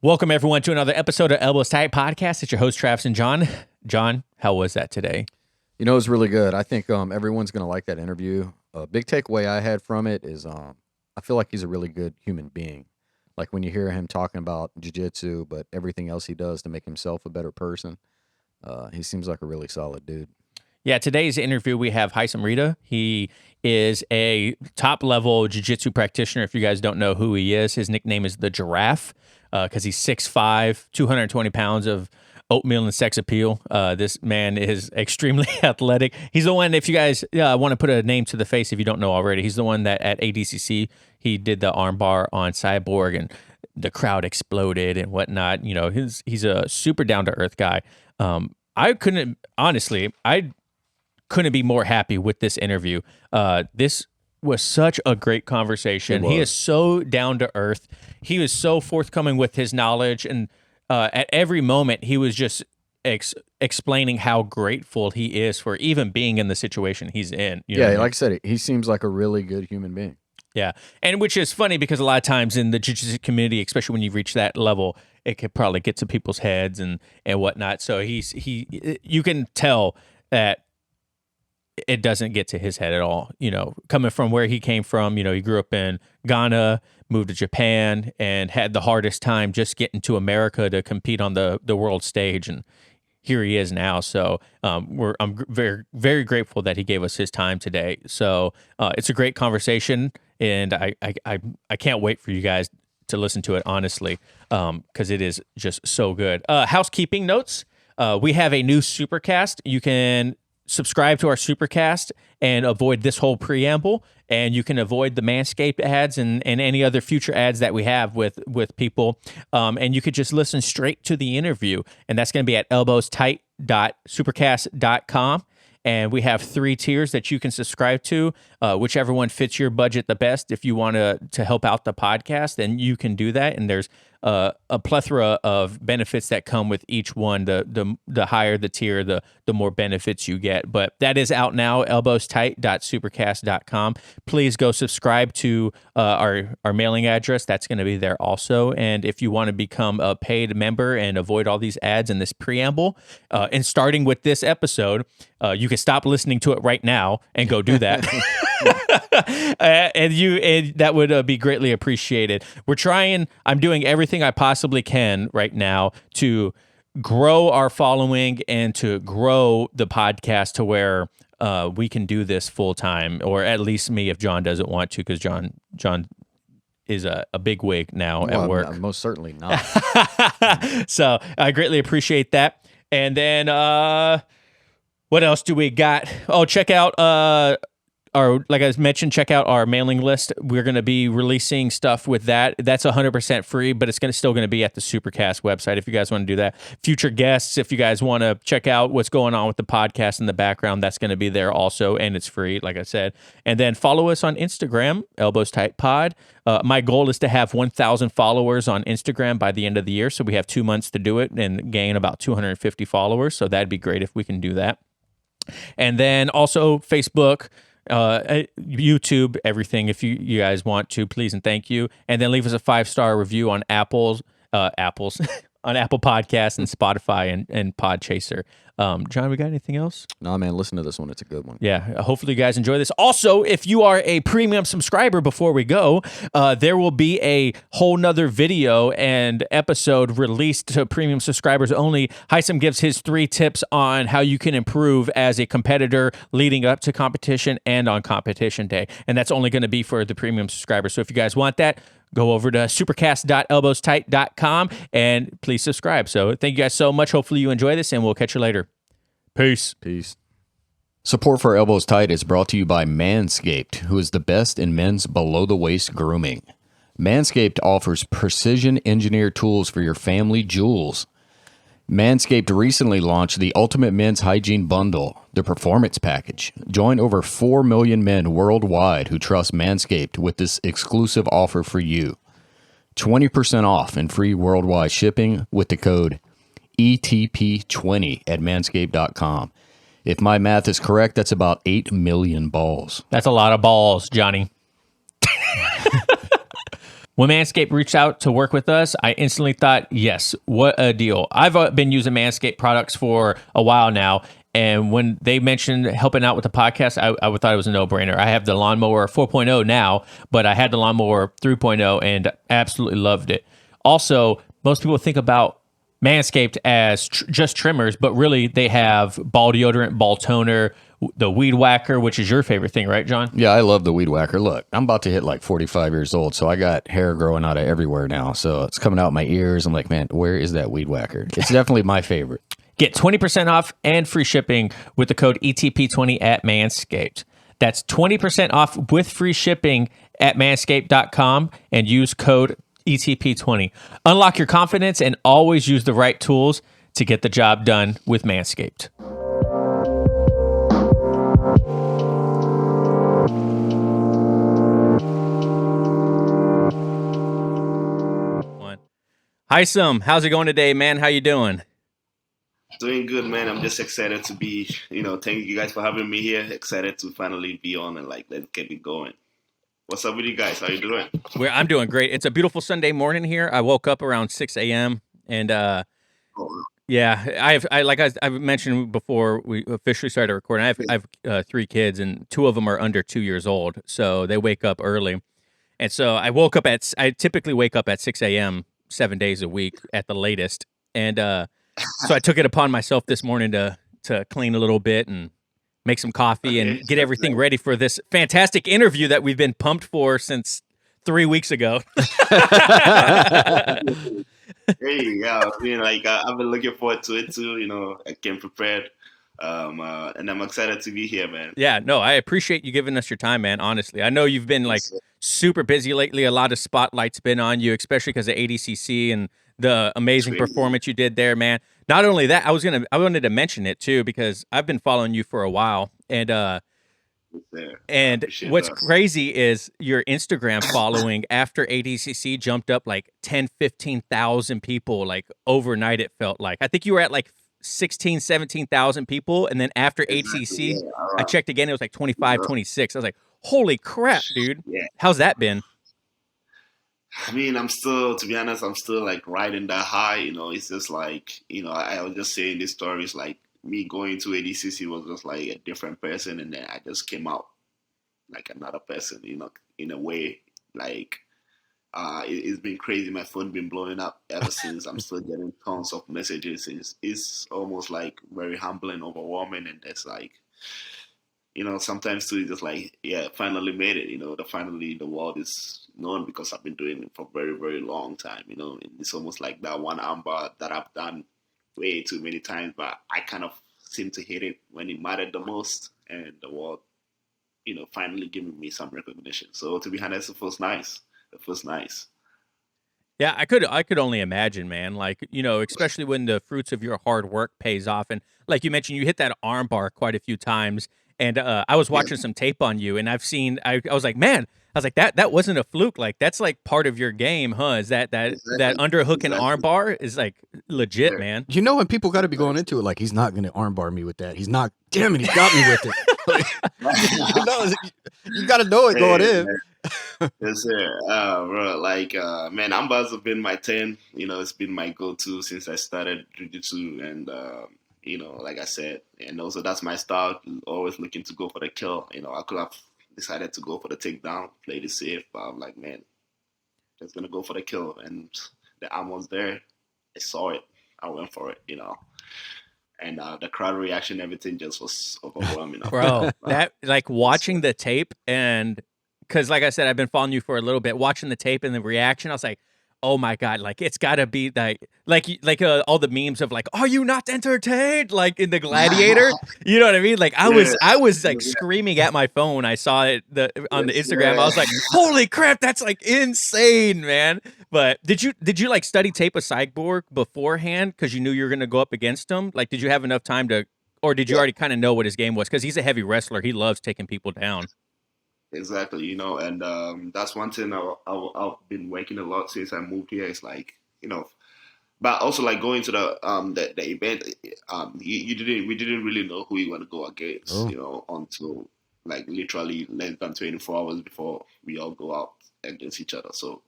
Welcome, everyone, to another episode of Elbows Tight Podcast. It's your host, Travis and John. John, how was that today? You know, it was really good. I think everyone's going to like that interview. A big takeaway I had from it is I feel like he's a really good human being. Like when you hear him talking about jiu-jitsu, but everything else he does to make himself a better person, he seems like a really solid dude. Yeah, today's interview, we have Haisam Rida. He is a top-level jiu-jitsu practitioner. If you guys don't know who he is, his nickname is the Giraffe because he's 6'5", 220 pounds of oatmeal and sex appeal. This man is extremely athletic. He's the one, if you guys want to put a name to the face if you don't know already, he's the one that at ADCC, he did the armbar on Cyborg and the crowd exploded and whatnot. You know, he's a super down-to-earth guy. I couldn't be more happy with this interview. This was such a great conversation. He is so down to earth. He was so forthcoming with his knowledge, and at every moment he was just explaining how grateful he is for even being in the situation he's in. You know what I mean? Like I said, he seems like a really good human being. Yeah, and which is funny because a lot of times in the jiu-jitsu community, especially when you reach that level, it could probably get to people's heads and whatnot. So you can tell that it doesn't get to his head at all. You know, coming from where he came from, you know, he grew up in Ghana, moved to Japan, and had the hardest time just getting to America to compete on the world stage. And here he is now. So I'm very, very grateful that he gave us his time today. So it's a great conversation, and I can't wait for you guys to listen to it, honestly, because it is just so good. Housekeeping notes. We have a new Supercast. You can subscribe to our Supercast and avoid this whole preamble, and you can avoid the Manscaped ads and any other future ads that we have with people, and you could just listen straight to the interview, and that's going to be at elbowstight.supercast.com. And we have 3 tiers that you can subscribe to, whichever one fits your budget the best. If you want to help out the podcast, then you can do that. And there's a plethora of benefits that come with each one. The higher the tier, the more benefits you get. But that is out now, elbowstight.supercast.com. Please go subscribe to our mailing address. That's going to be there also. And if you want to become a paid member and avoid all these ads and this preamble, and starting with this episode, you can stop listening to it right now and go do that. and that would be greatly appreciated. I'm doing everything I possibly can right now to grow our following and to grow the podcast to where we can do this full time, or at least me if John doesn't want to, because John is a big wig now at work. I'm most certainly not. So I greatly appreciate that. And then what else do we got? Oh, check out like I mentioned, check out our mailing list. We're going to be releasing stuff with that. That's 100% free, but it's still going to be at the Supercast website if you guys want to do that. Future guests, if you guys want to check out what's going on with the podcast in the background, that's going to be there also, and it's free, like I said. And then follow us on Instagram, Elbows Tight Pod. My goal is to have 1,000 followers on Instagram by the end of the year, so we have 2 months to do it and gain about 250 followers, so that'd be great if we can do that. And then also Facebook, YouTube, everything. If you guys want to, please and thank you. And then leave us a 5-star review on on Apple Podcasts and Spotify and Podchaser. John, we got anything else? No, man, listen to this one. It's a good one. Yeah, hopefully you guys enjoy this. Also, if you are a premium subscriber, before we go, there will be a whole nother video and episode released to premium subscribers only. Haisam gives his 3 tips on how you can improve as a competitor leading up to competition and on competition day. And that's only going to be for the premium subscribers. So if you guys want that, go over to supercast.elbowstight.com and please subscribe. So thank you guys so much. Hopefully you enjoy this, and we'll catch you later. Peace. Support for Elbows Tight is brought to you by Manscaped, who is the best in men's below-the-waist grooming. Manscaped offers precision-engineered tools for your family jewels. Manscaped recently launched the Ultimate Men's Hygiene Bundle, the Performance Package. Join over 4 million men worldwide who trust Manscaped with this exclusive offer for you. 20% off and free worldwide shipping with the code ETP20 at manscaped.com. If my math is correct, that's about 8 million balls. That's a lot of balls, Johnny. When Manscaped reached out to work with us, I instantly thought, yes, what a deal. I've been using Manscaped products for a while now. And when they mentioned helping out with the podcast, I thought it was a no-brainer. I have the Lawnmower 4.0 now, but I had the Lawnmower 3.0 and absolutely loved it. Also, most people think about Manscaped as just trimmers, but really they have ball deodorant, ball toner, the weed whacker, which is your favorite thing, right, John? Yeah, I love the weed whacker. Look, I'm about to hit like 45 years old, so I got hair growing out of everywhere now. So it's coming out my ears. I'm like, man, where is that weed whacker? It's definitely my favorite. Get 20% off and free shipping with the code ETP20 at Manscaped. That's 20% off with free shipping at manscaped.com and use code ETP20. Unlock your confidence and always use the right tools to get the job done with Manscaped. Haisam, how's it going today, man? How you doing? Doing good, man. I'm just excited to be, thank you guys for having me here. Excited to finally be on and let's get it going. What's up with you guys? How you doing? I'm doing great. It's a beautiful Sunday morning here. I woke up around 6 a.m. and yeah, I've mentioned before we officially started recording. I have 3 kids and 2 of them are under 2 years old, so they wake up early. And so I typically wake up at 6 a.m. 7 days a week at the latest, and so I took it upon myself this morning to clean a little bit and make some coffee and get everything ready for this fantastic interview that we've been pumped for since 3 weeks ago. Hey, yeah, I've been looking forward to it too. I came prepared, and I'm excited to be here, man. Yeah, no, I appreciate you giving us your time, man. Honestly, I know you've been super busy lately. A lot of spotlight's been on you, especially because of ADCC and the amazing performance you did there, man. Not only that, I wanted to mention it too because I've been following you for a while, and what's crazy is your Instagram following after ADCC jumped up like 10,000-15,000 people like overnight. It felt like I think you were at like 16,000-17,000 people, and then after ADCC, I checked again, it was like 25,000-26,000. I was like, holy crap, dude! Yeah. How's that been? I mean, to be honest, I'm still like riding that high. It's just like I was just saying these stories like me going to ADCC was just like a different person, and then I just came out like another person. In a way, like it's been crazy. My phone been blowing up ever since. I'm still getting tons of messages. It's almost like very humbling, overwhelming, and it's like. Sometimes too, it's just like, yeah, finally made it. The world is known because I've been doing it for a very, very long time. It's almost like that one armbar that I've done way too many times, but I kind of seem to hit it when it mattered the most, and the world, finally giving me some recognition. So to be honest, it feels nice. Yeah, I could only imagine, man. Like, especially when the fruits of your hard work pays off, and like you mentioned, you hit that arm bar quite a few times. And I was watching some tape on you, and I was like, man, that wasn't a fluke. Like that's like part of your game, huh? Is that underhook and arm bar is like legit, man. When people got to be going into it, like he's not going to arm bar me with that. He's not. Damn it, he's got me with it. You got to know it going in. Yes, sir. Bro, man, arm bars have been my 10. It's been my go-to since I started Jiu-Jitsu, and like I said, and also that's my style, always looking to go for the kill. I could have decided to go for the takedown, play it safe, but I'm like, man, just going to go for the kill. And the arm was there. I saw it. I went for it, And the crowd reaction, everything just was overwhelming. Bro, that like watching the tape, and because like I said, I've been following you for a little bit, watching the tape and the reaction, I was like, oh my God, like it's gotta be like all the memes of like, are you not entertained? Like in the Gladiator, you know what I mean? Like I was like screaming at my phone. I saw it on the Instagram. I was like, holy crap, that's like insane, man. But did you like study tape of Cyborg beforehand because you knew you were gonna go up against him? Like, did you have enough time to, or did you already kind of know what his game was? Because he's a heavy wrestler. He loves taking people down. Exactly, and that's one thing I've been working a lot since I moved here. It's like, but also like going to the event, we didn't really know who you want to go against, until like literally less than 24 hours before we all go out against each other. So,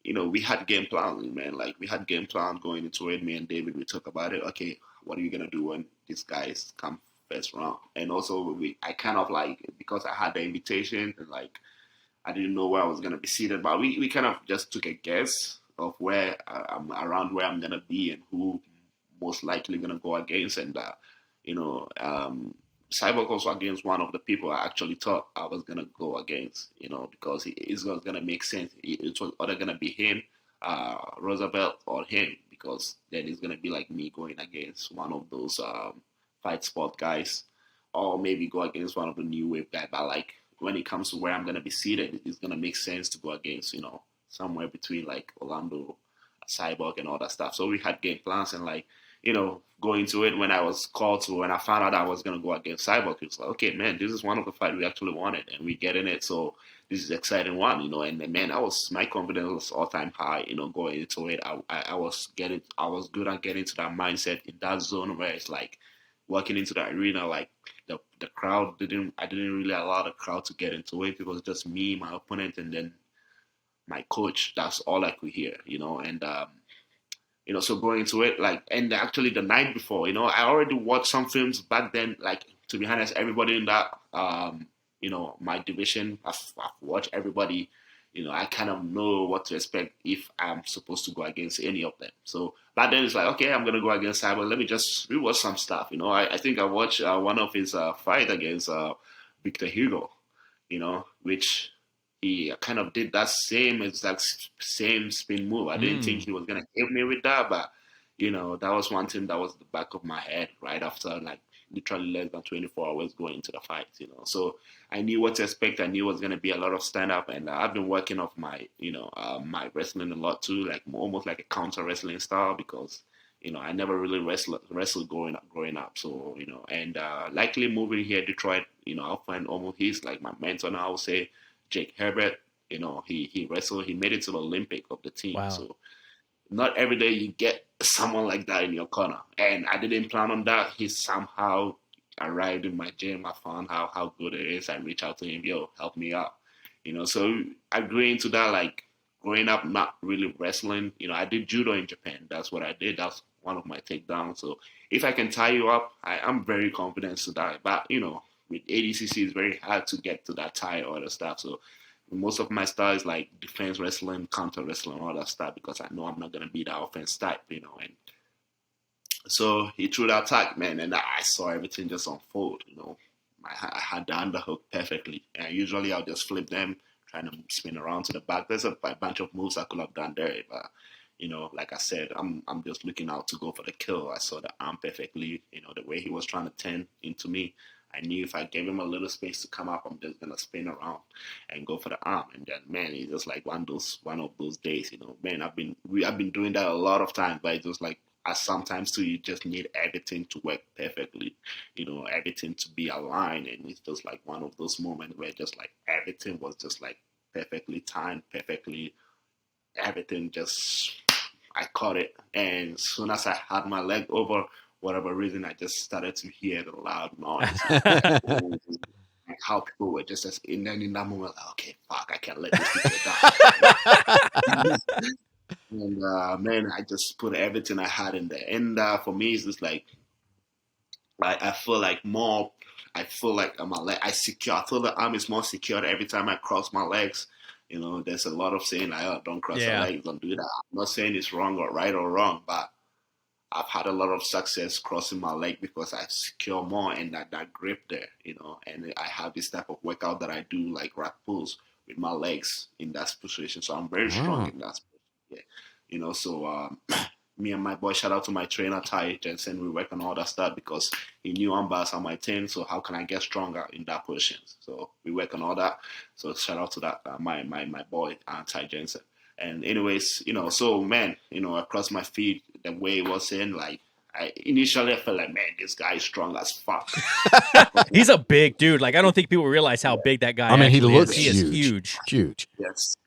we had game plan, man. Like we had game plan going into it. Me and David, we talk about it. Okay, what are you gonna do when these guys come first round? And also, I kind of like, because I had the invitation, and like I didn't know where I was gonna be seated, but we kind of just took a guess of where I'm around where I'm gonna be and who most likely gonna go against, and you know, Cyborg was against one of the people I actually thought I was gonna go against, because it's gonna make sense. It was either gonna be him, Roosevelt, or him, because then it's gonna be like me going against one of those fight sport guys, or maybe go against one of the new wave guys. But like when it comes to where I'm gonna be seated, it's gonna make sense to go against, somewhere between like Orlando, Cyborg, and all that stuff. So we had game plans, and like, going to it, when I was called to, when I found out I was going to go against Cyborg, it was like, okay, man, this is one of the fights we actually wanted, and we get in it, so this is an exciting one, and man, my confidence was all-time high, going into it. I was good at getting to that mindset in that zone where it's like, walking into the arena, like, the crowd I didn't really allow the crowd to get into it. It was just me, my opponent, and then my coach. That's all I could hear, and so going into it, like, and actually the night before, I already watched some films back then. Like, to be honest, everybody in that, my division, I've watched everybody. I kind of know what to expect if I'm supposed to go against any of them. So back then it's like, okay, I'm gonna go against Cyber. Let me just rewatch some stuff. I think I watched one of his fight against Victor Hugo, which he kind of did that same spin move. I didn't think he was gonna hit me with that, but that was one thing that was the back of my head right after, like, literally less than 24 hours going into the fight. So I knew what to expect. I knew it was gonna be a lot of stand up, and I've been working off my my wrestling a lot too, like almost like a counter wrestling style, because I never really wrestled growing up. So and likely moving here Detroit, I'll find almost he's like my mentor now. I would say Jake Herbert, he wrestled, he made it to the Olympic of the team. Wow. So not every day you get someone like that in your corner. And I didn't plan on that. He somehow arrived in my gym. I found how good it is. I reached out to him, help me out. So agreeing to that, like growing up, not really wrestling, I did judo in Japan. That's what I did. That's one of my takedowns. So if I can tie you up, I'm very confident to that. But, with ADCC, it's very hard to get to that tie or other stuff. So most of my style is like defense wrestling, counter wrestling, all that stuff, because I know I'm not going to be that offense type, And so he threw that attack, man, and I saw everything just unfold, I had the underhook perfectly. And usually I'll just flip them, trying to spin around to the back. There's a bunch of moves I could have done there, but like I said, I'm just looking out to go for the kill. I saw the arm perfectly, the way he was trying to turn into me. I knew if I gave him a little space to come up, I'm just gonna spin around and go for the arm. And then, man, it's just like one of those days, Man, I've been doing that a lot of times, but it's just like, sometimes too, you just need everything to work perfectly, everything to be aligned. And it's just like one of those moments where just like everything was just like perfectly timed, perfectly, everything just, I caught it. And as soon as I had my leg over, whatever reason, I just started to hear the loud noise. Like how people were just and then in that moment, like, okay, fuck, I can't let these people down. And man, I just put everything I had in there. And for me, it's just like, I feel like more. I feel like my leg, I feel the arm is more secure every time I cross my legs. There's a lot of saying, don't cross the legs, don't do that. I'm not saying it's wrong or right or wrong, but I've had a lot of success crossing my leg because I secure more and that grip there, and I have this type of workout that I do, like rack pulls with my legs in that position. So I'm very strong in that position. Yeah. So me and my boy, shout out to my trainer, Ty Jensen, we work on all that stuff because he knew I'm bars on my team. So how can I get stronger in that position? So we work on all that. So shout out to that, my boy, Ty Jensen. And anyways, so man, across my feet, the way it was in, like, initially I felt like, man, this guy is strong as fuck. He's a big dude. Like, I don't think people realize how big that guy is. I mean, he looks huge. He is huge. Huge.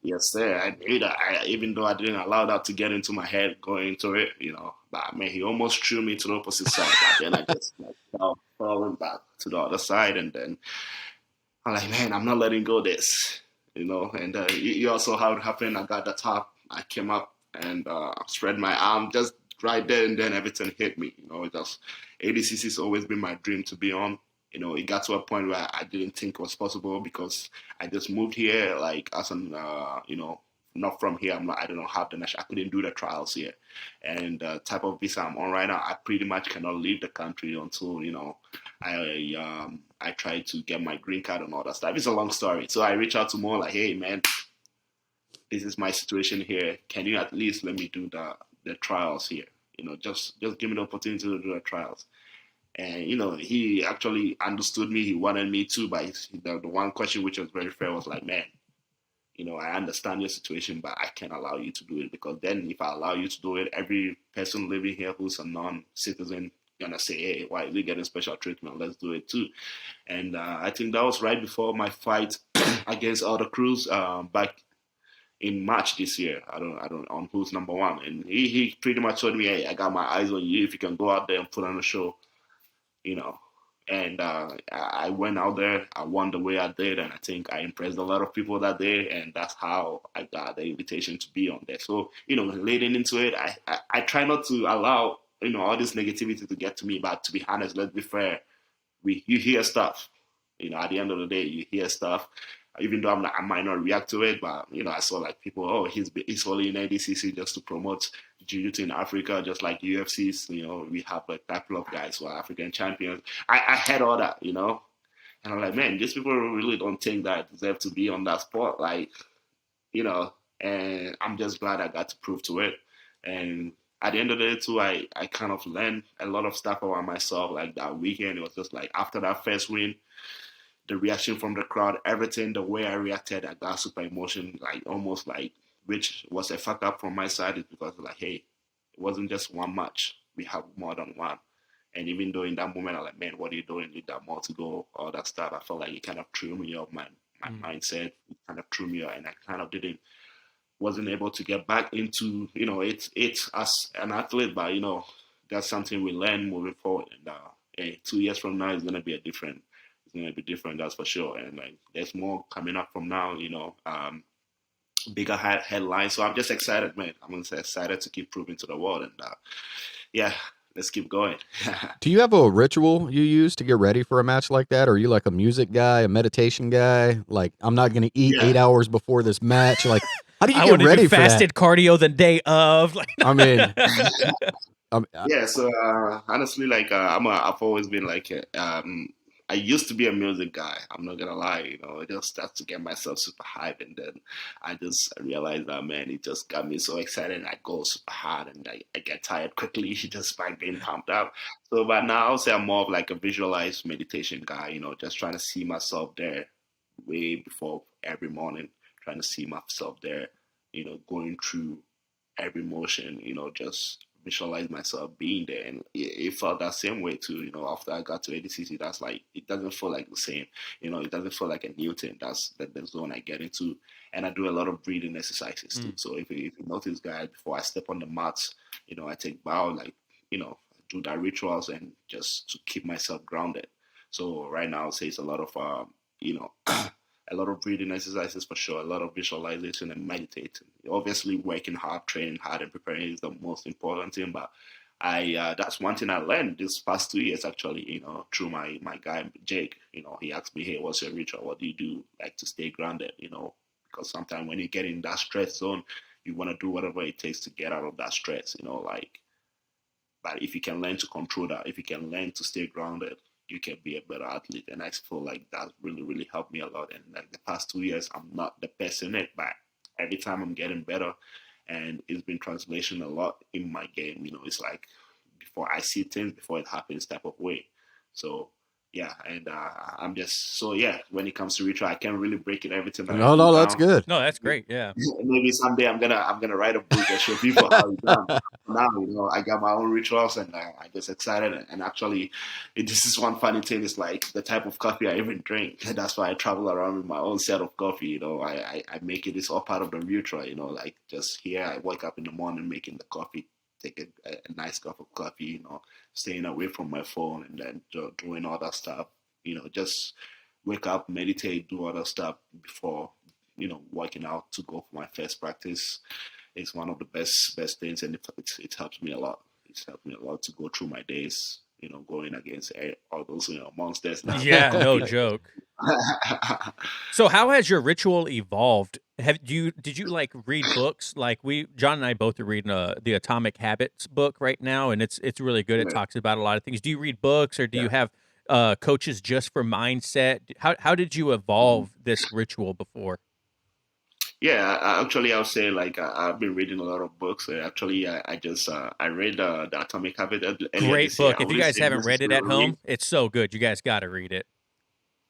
Yes, sir. I knew that. Even though I didn't allow that to get into my head going into it, but man, he almost threw me to the opposite side. But then I just falling back to the other side, and then I'm like, man, I'm not letting go of this. And you also how it happened. I got the top I came up and spread my arm just right there, and then everything hit me. Just ADCC has always been my dream to be on. It got to a point where I didn't think it was possible because I just moved here, like as an, not from here. I don't have the national. I couldn't do the trials here, and the type of visa I'm on right now, I pretty much cannot leave the country until I try to get my green card and all that stuff. It's a long story. So I reach out to more like, hey man, this is my situation here. Can you at least let me do the trials here? Just give me the opportunity to do the trials. And he actually understood me. He wanted me to, but the one question which was very fair was like, man, I understand your situation, but I can't allow you to do it, because then if I allow you to do it, every person living here who's a non-citizen gonna say, hey, why is he getting special treatment? Let's do it too. And I think that was right before my fight against Other Cruz back in March this year. I don't on who's number one. And he pretty much told me, hey, I got my eyes on you. If you can go out there and put on a show, And I went out there. I won the way I did, and I think I impressed a lot of people that day, and that's how I got the invitation to be on there. So, leading into it, I try not to allow, all this negativity to get to me. But to be honest, let's be fair, you hear stuff. At the end of the day, you hear stuff. Even though I might not react to it, but I saw like people, he's only in ADCC just to promote Jiu-Jitsu in Africa, just like UFCs. We have a couple of guys who are African champions. I had all that, and I'm like, man, these people really don't think that I deserve to be on that spot, and I'm just glad I got to prove to it. And at the end of the day, too, I kind of learned a lot of stuff about myself. Like that weekend, it was just like after that first win, the reaction from the crowd, everything, the way I reacted, I got super emotional, like almost like, which was a fuck up from my side, is because like, hey, it wasn't just one match. We have more than one. And even though in that moment, I'm like, man, what are you doing? You got more to go, all that stuff. I felt like it kind of threw me off my mindset. It kind of threw me off, and I kind of wasn't able to get back into, it's as an athlete, but, that's something we learn moving forward. And 2 years from now, it's going to be different, that's for sure. And like, there's more coming up from now, bigger headlines. So I'm just excited, man. I'm just excited to keep proving to the world. And yeah, let's keep going. Do you have a ritual you use to get ready for a match like that? Or are you like a music guy, a meditation guy? Like, I'm not going to eat 8 hours before this match. Like, how do you get ready for that? Fasted cardio the day of. I mean, yeah. So honestly, like I've always been like I used to be a music guy. I'm not gonna lie, just that's to get myself super hyped, and then I realized that, man, it just got me so excited, and I go super hard, and I get tired quickly just by being pumped up. So, but now I'll say I'm more of like a visualized meditation guy, just trying to see myself there way before every morning, trying to see myself there, going through every motion, just visualize myself being there. And it felt that same way too, after I got to ADCC. That's like, it doesn't feel like the same, it doesn't feel like a new thing. That's the zone I get into. And I do a lot of breathing exercises too. So if you notice, guys, before I step on the mats, I take bow, like, do that rituals, and just to keep myself grounded. So right now, I'll say it's a lot of a lot of breathing exercises for sure, a lot of visualization and meditating. Obviously, working hard, training hard, and preparing is the most important thing. But that's one thing I learned this past 2 years, actually, through my guy, Jake. He asked me, hey, what's your ritual? What do you do, like, to stay grounded, Because sometimes when you get in that stress zone, you want to do whatever it takes to get out of that stress, But if you can learn to control that, if you can learn to stay grounded, you can be a better athlete. And I feel like that really, really helped me a lot. And like the past 2 years, I'm not the best in it, but every time I'm getting better, and it's been translation a lot in my game. It's like before I see things, before it happens type of way. So yeah, and I'm just, so yeah, when it comes to ritual, I can't really break it everything. No, that's good. No, that's great. Yeah. Maybe someday I'm gonna write a book and show people how it's done. Now, I got my own rituals, and I'm just excited. And actually, this is one funny thing. It's like the type of coffee I even drink. That's why I travel around with my own set of coffee. I make it. It's all part of the ritual. Like just here, I wake up in the morning making the coffee. Take a nice cup of coffee, staying away from my phone, and then doing all that stuff. Just wake up, meditate, do all that stuff before, working out to go for my first practice. it's one of the best things, and it helps me a lot. It's helped me a lot to go through my days, going against all those monsters that Yeah, no joke. So how has your ritual evolved? Did you like read books? Like John and I both are reading the Atomic Habits book right now, and it's really good. It talks about a lot of things. Do you read books, or do you have coaches just for mindset? How did you evolve this ritual before? Yeah, actually, I would say like I've been reading a lot of books. Actually, I just I read the Atomic Habit earlier Great this year. book. I If you wouldn't guys say haven't read it at necessarily. home, it's so good. You guys got to read it.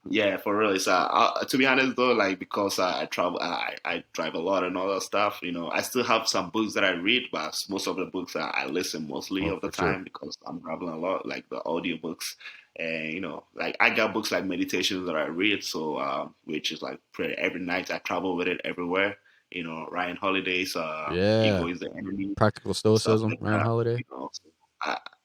Yeah, for real. So, to be honest though, like because I travel, I drive a lot and all that stuff. I still have some books that I read, but most of the books I listen mostly Oh, of the for sure. time because I'm traveling a lot, like the audio books. And like I got books like meditations that I read, so which is like prayer every night. I travel with it everywhere. Ryan Holiday's Yeah. Ego is the Enemy, Practical stuff Stoicism, like Ryan that. Holiday. So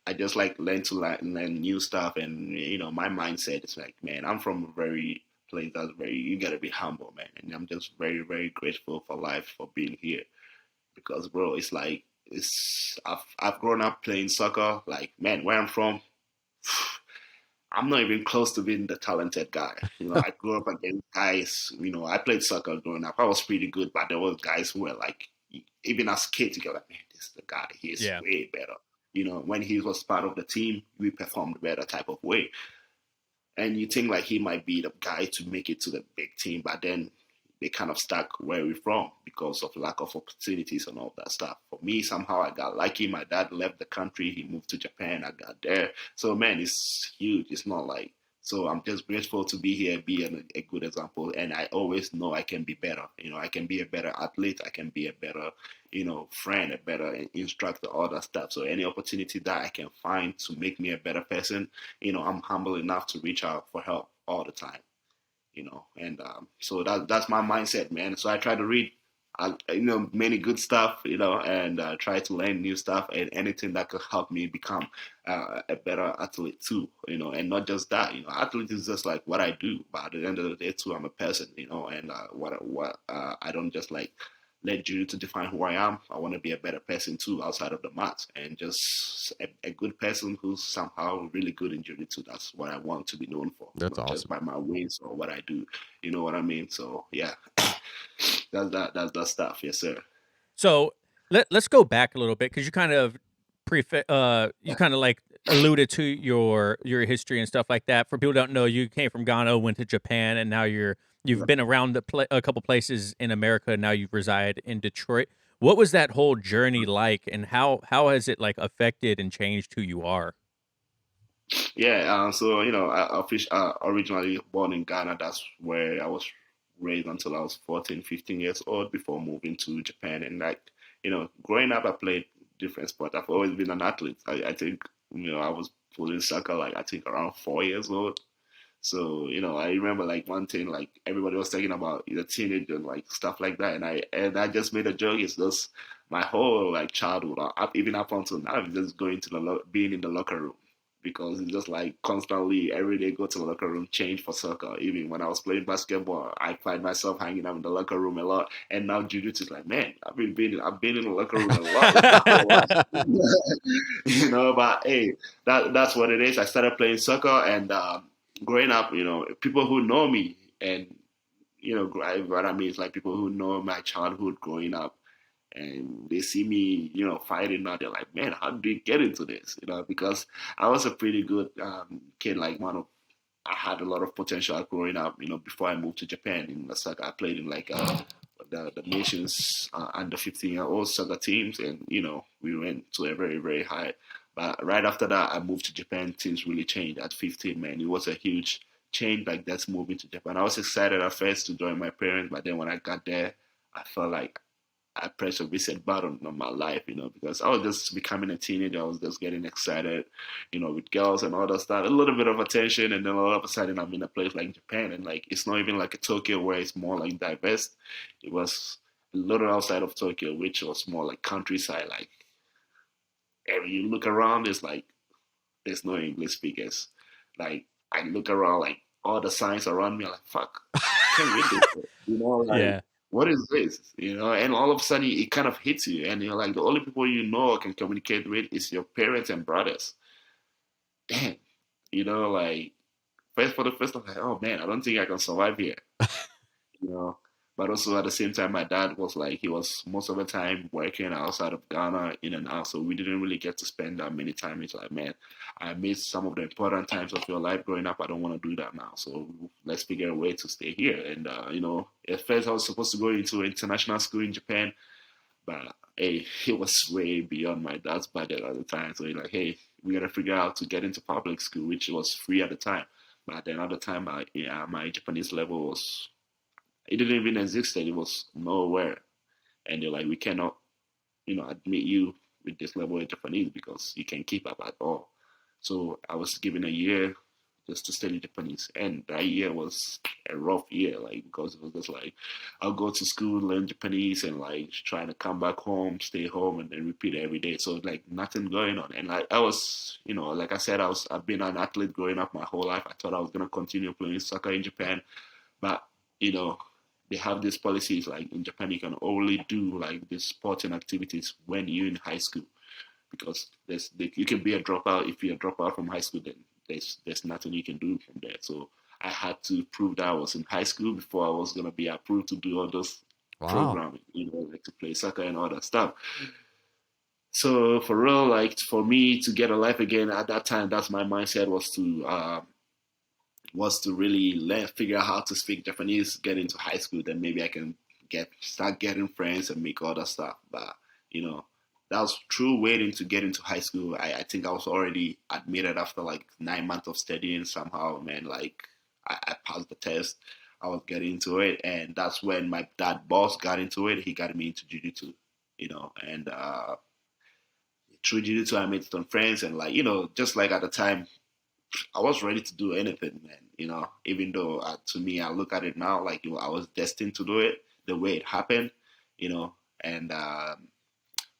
I just like learn new stuff, and my mindset is like, man, I'm from a very place that's very, you gotta be humble, man, and I'm just very very grateful for life, for being here, because bro, it's like I've grown up playing soccer, like man, where I'm from. I'm not even close to being the talented guy. I grew up against guys. I played soccer growing up. I was pretty good, but there were guys who were like, even as kids, you go like, man, this is the guy. He's Yeah. way better. When he was part of the team, we performed better type of way. And you think like he might be the guy to make it to the big team, but then they kind of stuck where we're from because of lack of opportunities and all that stuff. For me, somehow I got lucky. My dad left the country. He moved to Japan. I got there. So, man, it's huge. It's not like, so I'm just grateful to be here, be a good example. And I always know I can be better. I can be a better athlete. I can be a better, friend, a better instructor, all that stuff. So any opportunity that I can find to make me a better person, I'm humble enough to reach out for help all the time. And so that's my mindset, man. So I try to read, many good stuff, and try to learn new stuff and anything that could help me become a better athlete too, and not just that, athlete is just like what I do, but at the end of the day too, I'm a person, and what I don't just like let jiu-jitsu define who I am. I want to be a better person too outside of the mat, and just a good person who's somehow really good in jiu-jitsu. That's what I want to be known for, That's not just awesome. by my wins or what I do. You know what I mean? So yeah, that's that stuff. Yes, sir. So let's go back a little bit because you kind of you kind of like alluded to your history and stuff like that. For people who don't know, you came from Ghana, went to Japan, and now you've been around a couple places in America. And now you reside in Detroit. What was that whole journey like, and how has it like affected and changed who you are? Yeah. So originally born in Ghana. That's where I was raised until I was 14, 15 years old before moving to Japan. And like growing up, I played different sports. I've always been an athlete. I think I was playing soccer like I think around 4 years old. So, I remember like one thing, like everybody was talking about the teenage and like stuff like that. And I just made a joke. It's just my whole like childhood, even up until now, it's just going to being in the locker room, because it's just like constantly every day go to the locker room, change for soccer. Even when I was playing basketball, I find myself hanging out in the locker room a lot. And now jiu-jitsu is like, man, I've been in the locker room a lot. But hey, that's what it is. I started playing soccer, and growing up, people who know me, and what I mean is like people who know my childhood growing up, and they see me, fighting now. They're like, man, how did you get into this? Because I was a pretty good kid. Like I had a lot of potential growing up. Before I moved to Japan in the soccer, I played in like the nation's under 15-year-old soccer teams, and we went to a very very high. But right after that, I moved to Japan. Things really changed at 15. Man, it was a huge change. Like that's moving to Japan. I was excited at first to join my parents, but then when I got there, I felt like I pressed a reset button on my life, because I was just becoming a teenager. I was just getting excited, with girls and all that stuff. A little bit of attention, and then all of a sudden I'm in a place like Japan, and like it's not even like a Tokyo where it's more like diverse. It was a little outside of Tokyo, which was more like countryside. Like, and you look around, it's like there's no English speakers. Like I look around, like all the signs around me, are like fuck, I can't read this. Like Yeah. what is this? And all of a sudden it kind of hits you, and you're like, the only people you know or can communicate with is your parents and brothers. Damn, like first for the first time, like, oh man, I don't think I can survive here. you know. But also at the same time, my dad was like, he was most of the time working outside of Ghana, in and out, so we didn't really get to spend that many time. It's like, man, I missed some of the important times of your life growing up. I don't want to do that now, so let's figure a way to stay here. And at first I was supposed to go into international school in Japan, but hey, it was way beyond my dad's budget at the time. So he's like, hey, we gotta figure out to get into public school, which was free at the time. But then at the time, my Japanese level was, it didn't even exist. It was nowhere. And they're like, we cannot, admit you with this level of Japanese because you can't keep up at all. So I was given a year just to study Japanese. And that year was a rough year, like, because it was just like, I'll go to school, learn Japanese, and like trying to come back home, stay home, and then repeat every day. So like nothing going on. And I was, like I said, I've been an athlete growing up my whole life. I thought I was gonna continue playing soccer in Japan, but you know, they have these policies like in Japan you can only do like these sporting activities when you're in high school, because you can be a dropout. If you're a dropout from high school, then there's nothing you can do from there. So I had to prove that I was in high school before I was gonna be approved to do all those programming, like to play soccer and all that stuff. So for real, like for me to get a life again at that time, that's my mindset was to really figure out how to speak Japanese, get into high school, then maybe I can start getting friends and make all that stuff. But that was true waiting to get into high school. I think I was already admitted after like 9 months of studying somehow, man. Like I passed the test. I was getting into it, and that's when my dad boss got into it. He got me into jiu-jitsu, and through jiu-jitsu I made some friends, and like, just like at the time, I was ready to do anything, man. Even though to me, I look at it now like I was destined to do it the way it happened, you know. And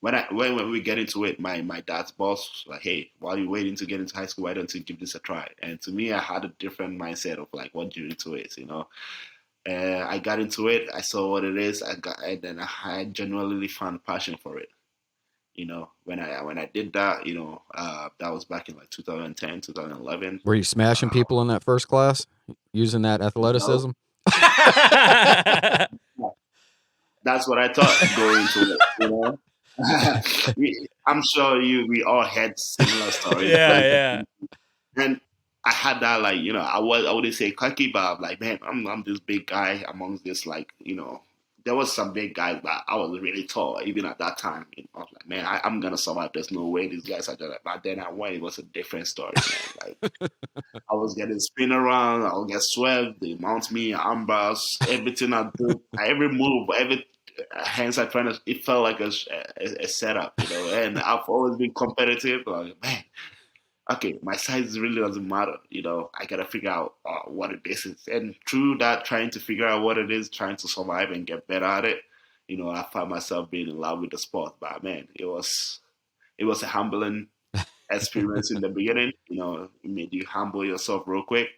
when we get into it, my dad's boss was like, "Hey, while you're waiting to get into high school, why don't you give this a try?" And to me, I had a different mindset of like what jiu-jitsu is. I got into it. I saw what it is. And then I genuinely found passion for it. When I did that, that was back in like 2010, 2011. Were you smashing people in that first class using that athleticism? That's what I thought going into it. I'm sure we all had similar stories. Yeah. And I had that, like, I wouldn't say cocky, but like, man, I'm this big guy amongst this, like, there was some big guys, but I was really tall even at that time. I was like, man, I'm gonna survive. There's no way these guys are gonna. But then I went, it was a different story, man. Like I was getting spin around, I would get swept, they mount me, arm bars, everything I do, every move, every hands I trying to. It felt like a setup, And I've always been competitive. Like, man, okay, my size really doesn't matter. I gotta figure out what it is. And through that, trying to figure out what it is, trying to survive and get better at it, I found myself being in love with the sport. But man, it was a humbling experience in the beginning. It made you humble yourself real quick.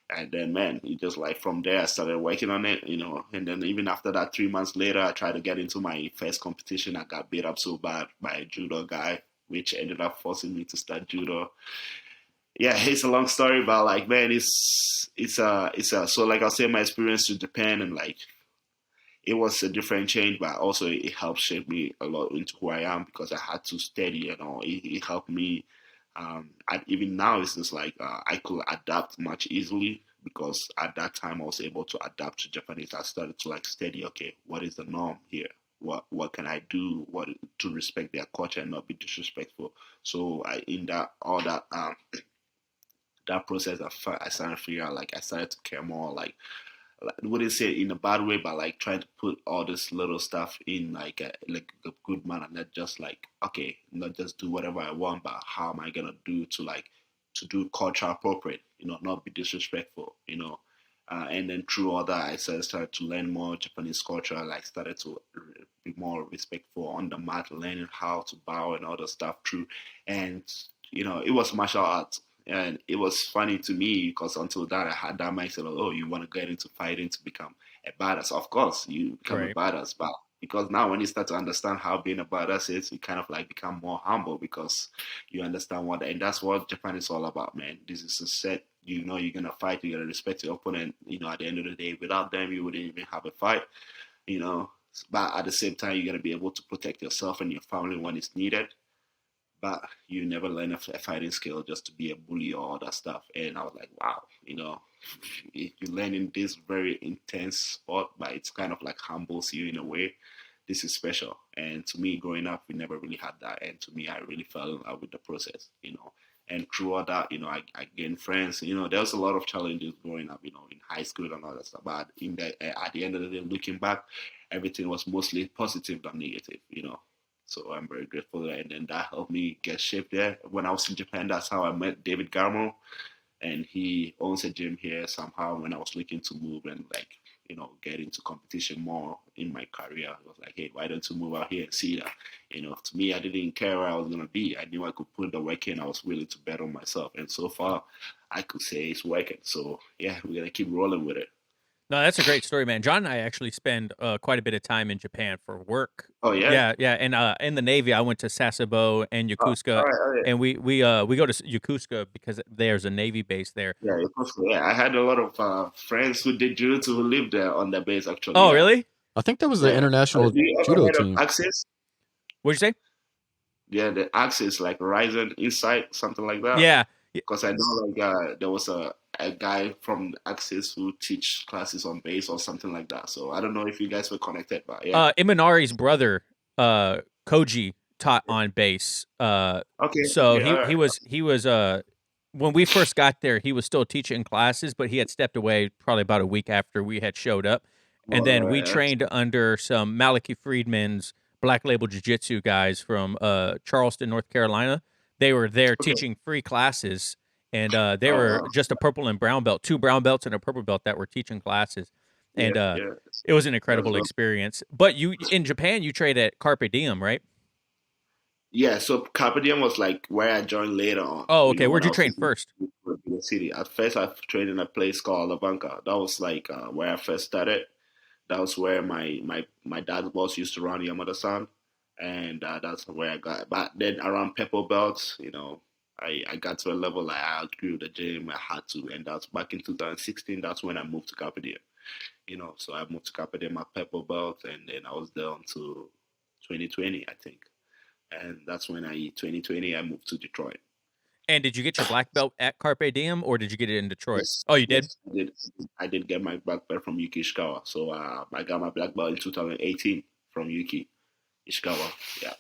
And then, man, you just like from there, I started working on it, And then even after that, 3 months later, I tried to get into my first competition. I got beat up so bad by a judo guy, which ended up forcing me to start judo. Yeah, it's a long story, but like, man, it's so like I'll say my experience to Japan, and like it was a different change, but also it helped shape me a lot into who I am, because I had to study and all. It helped me. Even now, it's just like I could adapt much easily, because at that time I was able to adapt to Japanese. I started to like study. Okay, what is the norm here? What can I do? What to respect their culture and not be disrespectful? So in that process, I started to figure out, like, I started to care more, like wouldn't say it in a bad way, but like trying to put all this little stuff in like a good manner, not just like, okay, not just do whatever I want, but how am I gonna do to do culture appropriate, not be disrespectful, and then through all that, I started to learn more Japanese culture, like started to be more respectful on the mat, learning how to bow and all the stuff through, and it was martial arts. And it was funny to me because until that I had that mindset of, oh, you want to get into fighting to become a badass. Of course, you become a badass, but because now when you start to understand how being a badass is, you kind of like become more humble because you understand what, and that's what Japan is all about, man. This is a set. You know, you're gonna fight. You gotta respect your opponent. You know, at the end of the day, without them, you wouldn't even have a fight. You know, but at the same time, you gotta be able to protect yourself and your family when it's needed. But you never learn a fighting skill just to be a bully or all that stuff. And I was like, wow, you know, if you're learning this very intense sport, but it's kind of like humbles you in a way. This is special. And to me, growing up, we never really had that. And to me, I really fell in love with the process, you know. And through all that, you know, I gained friends. You know, there was a lot of challenges growing up, you know, in high school and all that stuff. But at the end of the day, looking back, everything was mostly positive than negative, you know. So I'm very grateful. And then that helped me get shape there. When I was in Japan, that's how I met David Garmo. And he owns a gym here somehow. When I was looking to move and like, you know, get into competition more in my career, I was like, hey, why don't you move out here and see that? You know, to me, I didn't care where I was going to be. I knew I could put the work in. I was willing to bet on myself. And so far, I could say it's working. So, yeah, we're going to keep rolling with it. No, that's a great story, man. John and I actually spend quite a bit of time in Japan for work. Oh, yeah? Yeah. And in the Navy, I went to Sasebo and Yokosuka, all right. and we go to Yokosuka because there's a Navy base there. Yeah, I had a lot of friends who did jiu-jitsu who lived there on the base, actually. Oh, really? I think that was the international judo team. Axis? What'd you say? Yeah, the Axis, like Rising Insight, something like that. Yeah. Because I know like there was a guy from Axis who teach classes on base or something like that. So I don't know if you guys were connected, but yeah. Imanari's brother, Koji, taught on base. Okay. So Okay, he was when we first got there, he was still teaching classes, but he had stepped away probably about a week after we had showed up. And then we trained under some Maliki Friedman's Black Label Jiu-Jitsu guys from Charleston, North Carolina. They were there teaching free classes, and they were just a purple and brown belt, 2 brown belts and a purple belt that were teaching classes. And it was an incredible experience. But you in Japan, you trained at Carpe Diem, right? Yeah, so Carpe Diem was like where I joined later on. Oh, okay. Where'd you train first? The city. At first, I trained in a place called La Banca. That was like where I first started. That was where my dad's boss used to run Yamada-san. And that's where I got. But then around purple belts, you know, I got to a level like I outgrew the gym. I had to, and that's back in 2016. That's when I moved to Carpe Diem. You know, so I moved to Carpe Diem at purple belt, and then I was there until 2020, I think. And that's when 2020 I moved to Detroit. And did you get your black belt at Carpe Diem, or did you get it in Detroit? Yes, oh, you did? Yes, I did get my black belt from Yuki Ishikawa. So I got my black belt in 2018 from Yuki Ishikawa. Yeah.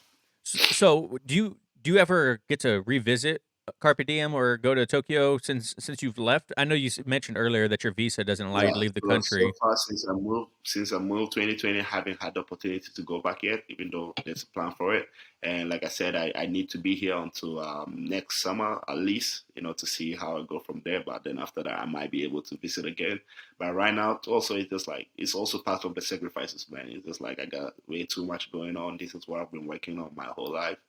So do you ever get to revisit Carpe Diem or go to Tokyo since you've left? I know you mentioned earlier that your visa doesn't allow you to leave the country. So far since I moved 2020, I haven't had the opportunity to go back yet, even though there's a plan for it. And like I said, I need to be here until next summer at least, you know, to see how I go from there. But then after that, I might be able to visit again. But right now, also, it's just like, it's also part of the sacrifices, man. It's just like I got way too much going on. This is what I've been working on my whole life,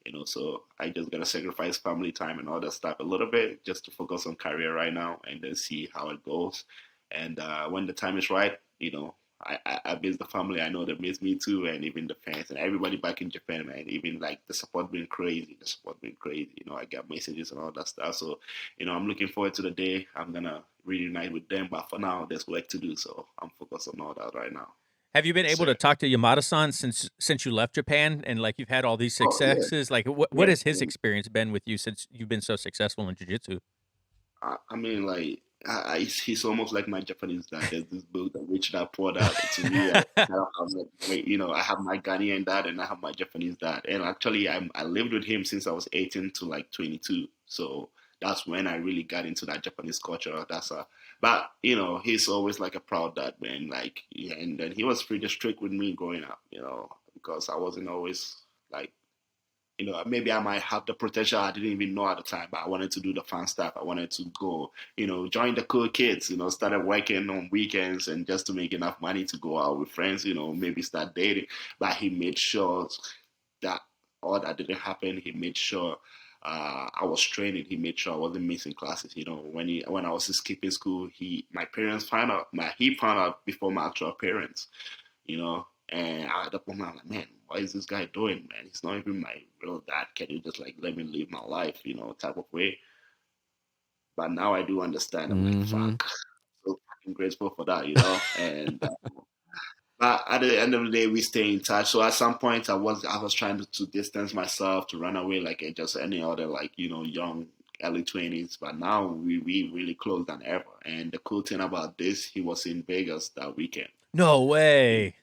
you know, so I just got to sacrifice family time and all that stuff a little bit just to focus on career right now and then see how it goes. And when the time is right, you know, I miss the family. I know they miss me too, and even the fans and everybody back in Japan, man. Even like the support been crazy. You know, I got messages and all that stuff. So, you know, I'm looking forward to the day I'm gonna reunite with them. But for now, there's work to do, so I'm focused on all that right now. Have you been able to talk to Yamada-san since you left Japan and like you've had all these successes? Like, what has his experience been with you since you've been so successful in jiu-jitsu? I mean, like. He's almost like my Japanese dad. There's this book that Rich Dad poured out to me. You know, I have my Ghanaian dad and I have my Japanese dad. And actually, I lived with him since I was 18 to like 22. So that's when I really got into that Japanese culture. But you know, he's always like a proud dad, man. Like, yeah, and then he was pretty strict with me growing up, you know, because I wasn't always like. You know, maybe I might have the potential I didn't even know at the time, but I wanted to do the fun stuff. I wanted to go, you know, join the cool kids, you know, started working on weekends and just to make enough money to go out with friends, you know, maybe start dating. But he made sure that all that didn't happen. He made sure I was training. He made sure I wasn't missing classes. You know, when I was skipping school, my parents found out. He found out before my actual parents. You know, and at the point I'm like, man, what is this guy doing, man? He's not even my real dad. Can you just like let me live my life, you know, type of way? But now I do understand. I'm like, Mm-hmm. fuck, so fucking grateful for that, you know. And but at the end of the day, we stay in touch. So at some point, I was trying to distance myself, to run away like just any other like young early 20s. But now we really close than ever. And the cool thing about this, he was in Vegas that weekend. No way.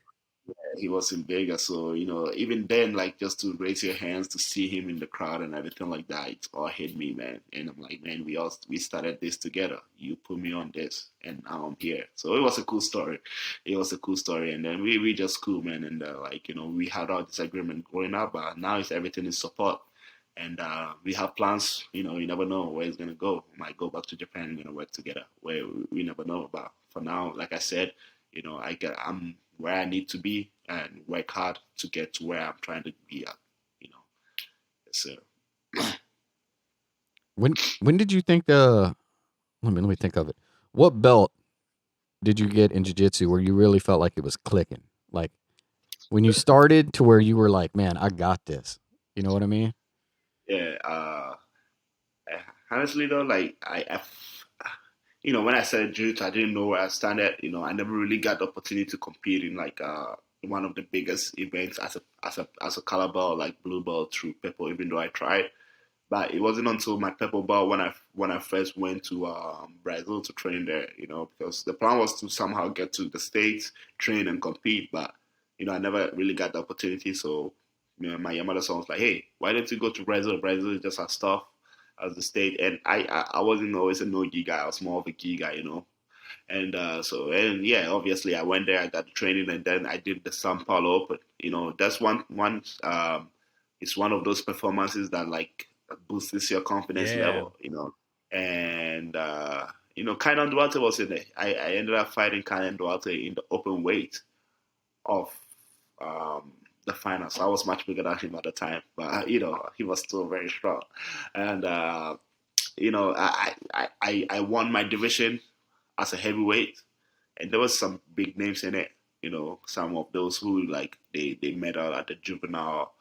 He was in Vegas, so even then, like just to raise your hands to see him in the crowd and everything like that, it all hit me, man. And I'm like, man, we started this together. You put me on this, and now I'm here. So it was a cool story. It was a cool story, and then we just cool, man. And like we had our disagreement growing up, but now it's everything is support. And we have plans. You never know where it's gonna go. We might go back to Japan and work together. Where we never know. But for now, like I said, I'm where I need to be and work hard to get to where I'm trying to be at. So When did you think let me think of it. What belt did you get in jiu-jitsu where you really felt like it was clicking? Like when you started to where you were like, man, I got this. You know what I mean? yeah, honestly though, like when I said jiu-jitsu, I didn't know where I started. I never really got the opportunity to compete in like one of the biggest events as a color belt, like blue belt through purple, even though I tried. But it wasn't until my purple belt when I first went to Brazil to train there, because the plan was to somehow get to the States, train and compete. But I never really got the opportunity. So my Yamada son was like, "Hey, why don't you go to Brazil? Brazil is just as tough as the state." And I wasn't always a no gi guy. I was more of a gi guy. And yeah, obviously I went there, I got the training, and then I did the Sao Paulo Open. That's one. It's one of those performances that like boosts your confidence Yeah. level. And Kainan Duarte was in it. I ended up fighting Kainan Duarte in the open weight of the finals. So I was much bigger than him at the time, but he was still very strong. And I won my division as a heavyweight, and there was some big names in it. Some of those who like they medal at the juvenile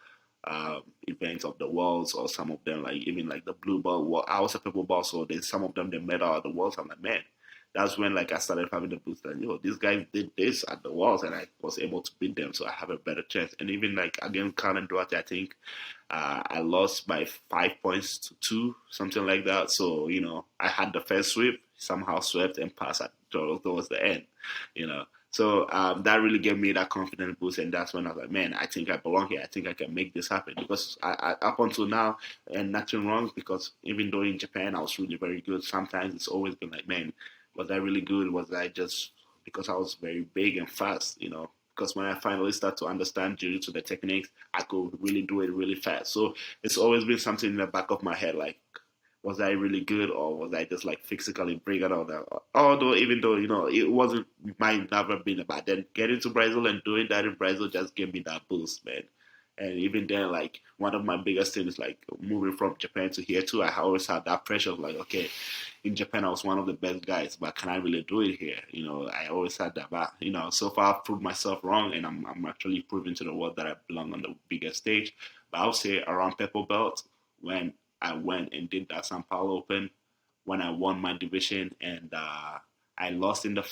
events of the worlds, or some of them like even like the blue belt. Well, I was a purple belt, so then some of them they medal at the worlds. I'm like, man, that's when like I started having the boost that these guys did this at the worlds, and I was able to beat them, so I have a better chance. And even like against Karen Duarte, I think I lost by 5 points to 2, something like that. So I had the first sweep, somehow swept and passed towards the end. So that really gave me that confidence boost, and that's when I was like, man, I think I belong here. I think I can make this happen, because up until now, and nothing wrong, because even though in Japan I was really very good, sometimes it's always been like, man, was I really good? Was I just because I was very big and fast? Because when I finally start to understand jiu-jitsu, the techniques, I could really do it really fast. So it's always been something in the back of my head, like, was I really good, or was I just like physically bigger than that? Although, even though it wasn't, might never been about. Then getting to Brazil and doing that in Brazil just gave me that boost, man. And even then, like one of my biggest things, like moving from Japan to here too, I always had that pressure of like, okay, in Japan I was one of the best guys, but can I really do it here? I always had that, but so far I've proved myself wrong, and I'm actually proving to the world that I belong on the biggest stage. But I would say around purple belt, when I went and did that Sao Paulo Open, when I won my division, and I lost in the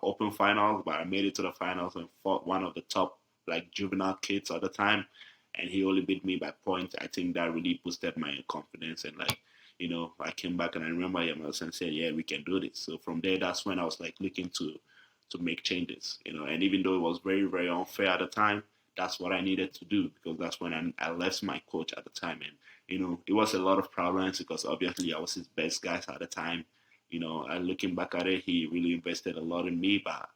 open finals, but I made it to the finals and fought one of the top like juvenile kids at the time, and he only beat me by points. I think that really boosted my confidence, and like I came back and I remember Yamada and said, yeah, we can do this. So from there, that's when I was like looking to make changes, and even though it was very, very unfair at the time, that's what I needed to do, because that's when I left my coach at the time. And it was a lot of problems, because obviously I was his best guys at the time. And looking back at it, he really invested a lot in me, but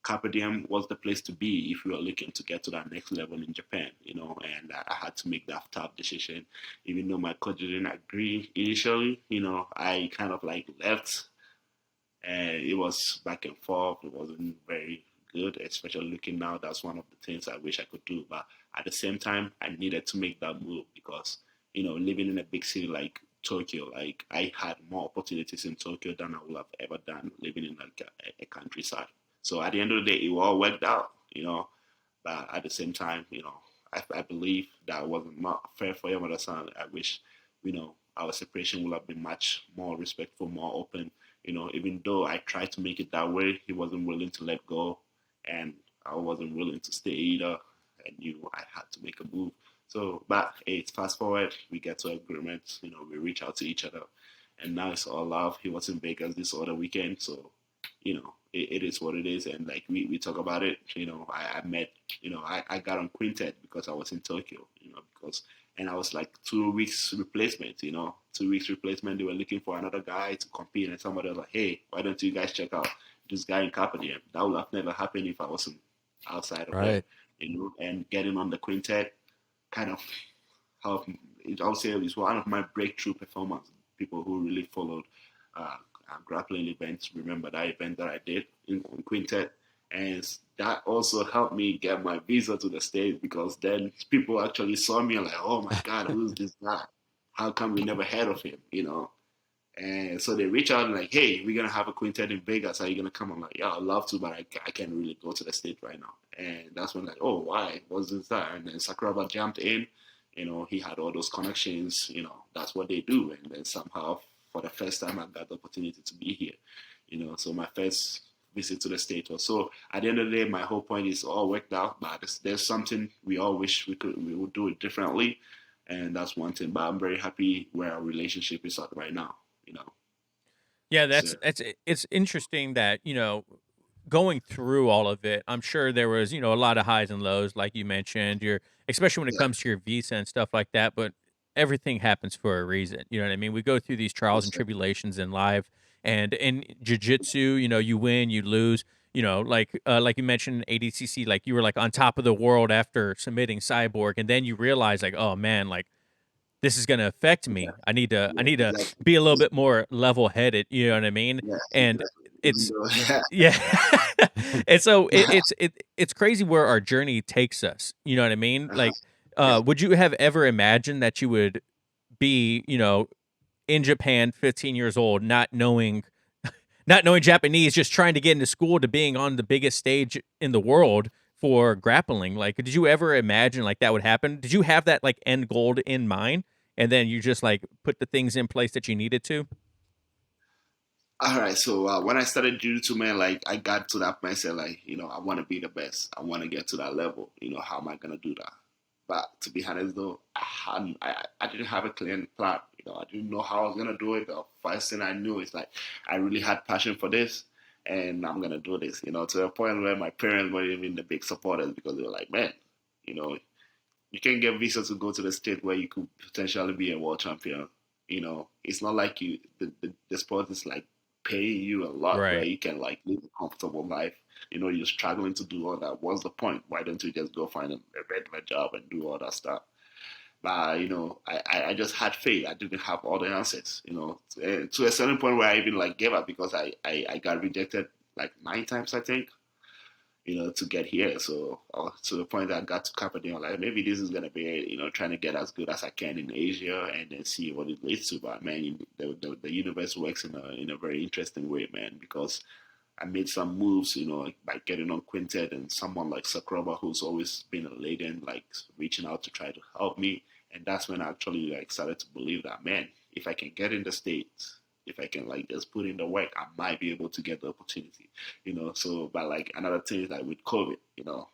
Carpe Diem was the place to be if you were looking to get to that next level in Japan, and I had to make that tough decision. Even though my coach didn't agree initially, I kind of like left, and it was back and forth. It wasn't very good, especially looking now. That's one of the things I wish I could do. But at the same time, I needed to make that move, because, living in a big city like Tokyo, like I had more opportunities in Tokyo than I would have ever done living in like a countryside. So at the end of the day, it all worked out. But at the same time, I believe that wasn't not fair for your mother son. I wish, our separation would have been much more respectful, more open. Even though I tried to make it that way, he wasn't willing to let go, and I wasn't willing to stay either. I knew I had to make a move. So, but hey, fast forward, we get to agreement. We reach out to each other, and now it's all love. He was in Vegas this other weekend, so it is what it is. And like we talk about it. I met, I got on Quintet because I was in Tokyo. And I was like 2 weeks replacement. 2 weeks replacement. They were looking for another guy to compete, and somebody was like, "Hey, why don't you guys check out this guy in Carpe Diem?" That would have never happened if I wasn't outside of Right. there. And getting on the Quintet kind of helped. I would say it was one of my breakthrough performances. People who really followed grappling events remember that event that I did in Quintet, and that also helped me get my visa to the States, because then people actually saw me and like, "Oh my God, who's this guy? How come we never heard of him?" And so they reach out and like, "Hey, we're gonna have a Quintet in Vegas. Are you gonna come?" I'm like, "Yeah, I'd love to, but I can't really go to the States right now." And that's when like, "Oh, why? What's this that?" And then Sakuraba jumped in. He had all those connections. That's what they do. And then somehow, for the first time, I got the opportunity to be here. So my first visit to the state was, so at the end of the day, my whole point is all worked out, but there's something we all wish we would do it differently, and that's one thing. But I'm very happy where our relationship is at right now. Yeah, So it's interesting that, going through all of it, I'm sure there was, a lot of highs and lows, like you mentioned, especially when it yeah, comes to your visa and stuff like that, but everything happens for a reason. You know what I mean? We go through these trials and most definitely. tribulations in life, and in jiu-jitsu, you win, you lose, like you mentioned ADCC, like you were like on top of the world after submitting Cyborg, and then you realize like, oh man, like this is going to affect Yeah, me. I need to exactly. be a little bit more level-headed, you know what I mean? Yeah, And exactly. Even it's though, yeah. And so it's crazy where our journey takes us. You know what I mean? uh-huh. Like, Yeah. would you have ever imagined that you would be, in Japan, 15 years old, not knowing Japanese, just trying to get into school, to being on the biggest stage in the world for grappling? Like, did you ever imagine like that would happen? Did you have that like end goal in mind, and then you just like put the things in place that you needed to? All right, so when I started jiu-jitsu, man, like I got to that mindset, like I want to be the best. I want to get to that level. How am I gonna do that? But to be honest, though, I didn't have a clear plan. I didn't know how I was gonna do it. The first thing I knew is like I really had passion for this, and I'm gonna do this. To the point where my parents weren't even the big supporters, because they were like, "Man, you know, you can get visa to go to the state where you could potentially be a world champion. It's not like the sport is like paying you a lot where Right. you can like live a comfortable life. You're struggling to do all that. What's the point? Why don't you just go find a regular job and do all that stuff?" But I just had faith. I didn't have all the answers. To a certain point where I even like gave up, because I got rejected like 9 times, I think, to get here. So to the point that I got to Carpe Diem, like maybe this is gonna be it, trying to get as good as I can in Asia and then see what it leads to. But man, the universe works in a very interesting way, man, because I made some moves, by getting on Quintet, and someone like Sakuraba, who's always been a legend, like reaching out to try to help me. And that's when I actually like started to believe that, man, if I can get in the States, if I can like just put in the work, I might be able to get the opportunity. So, but like another thing is like with COVID, I Oh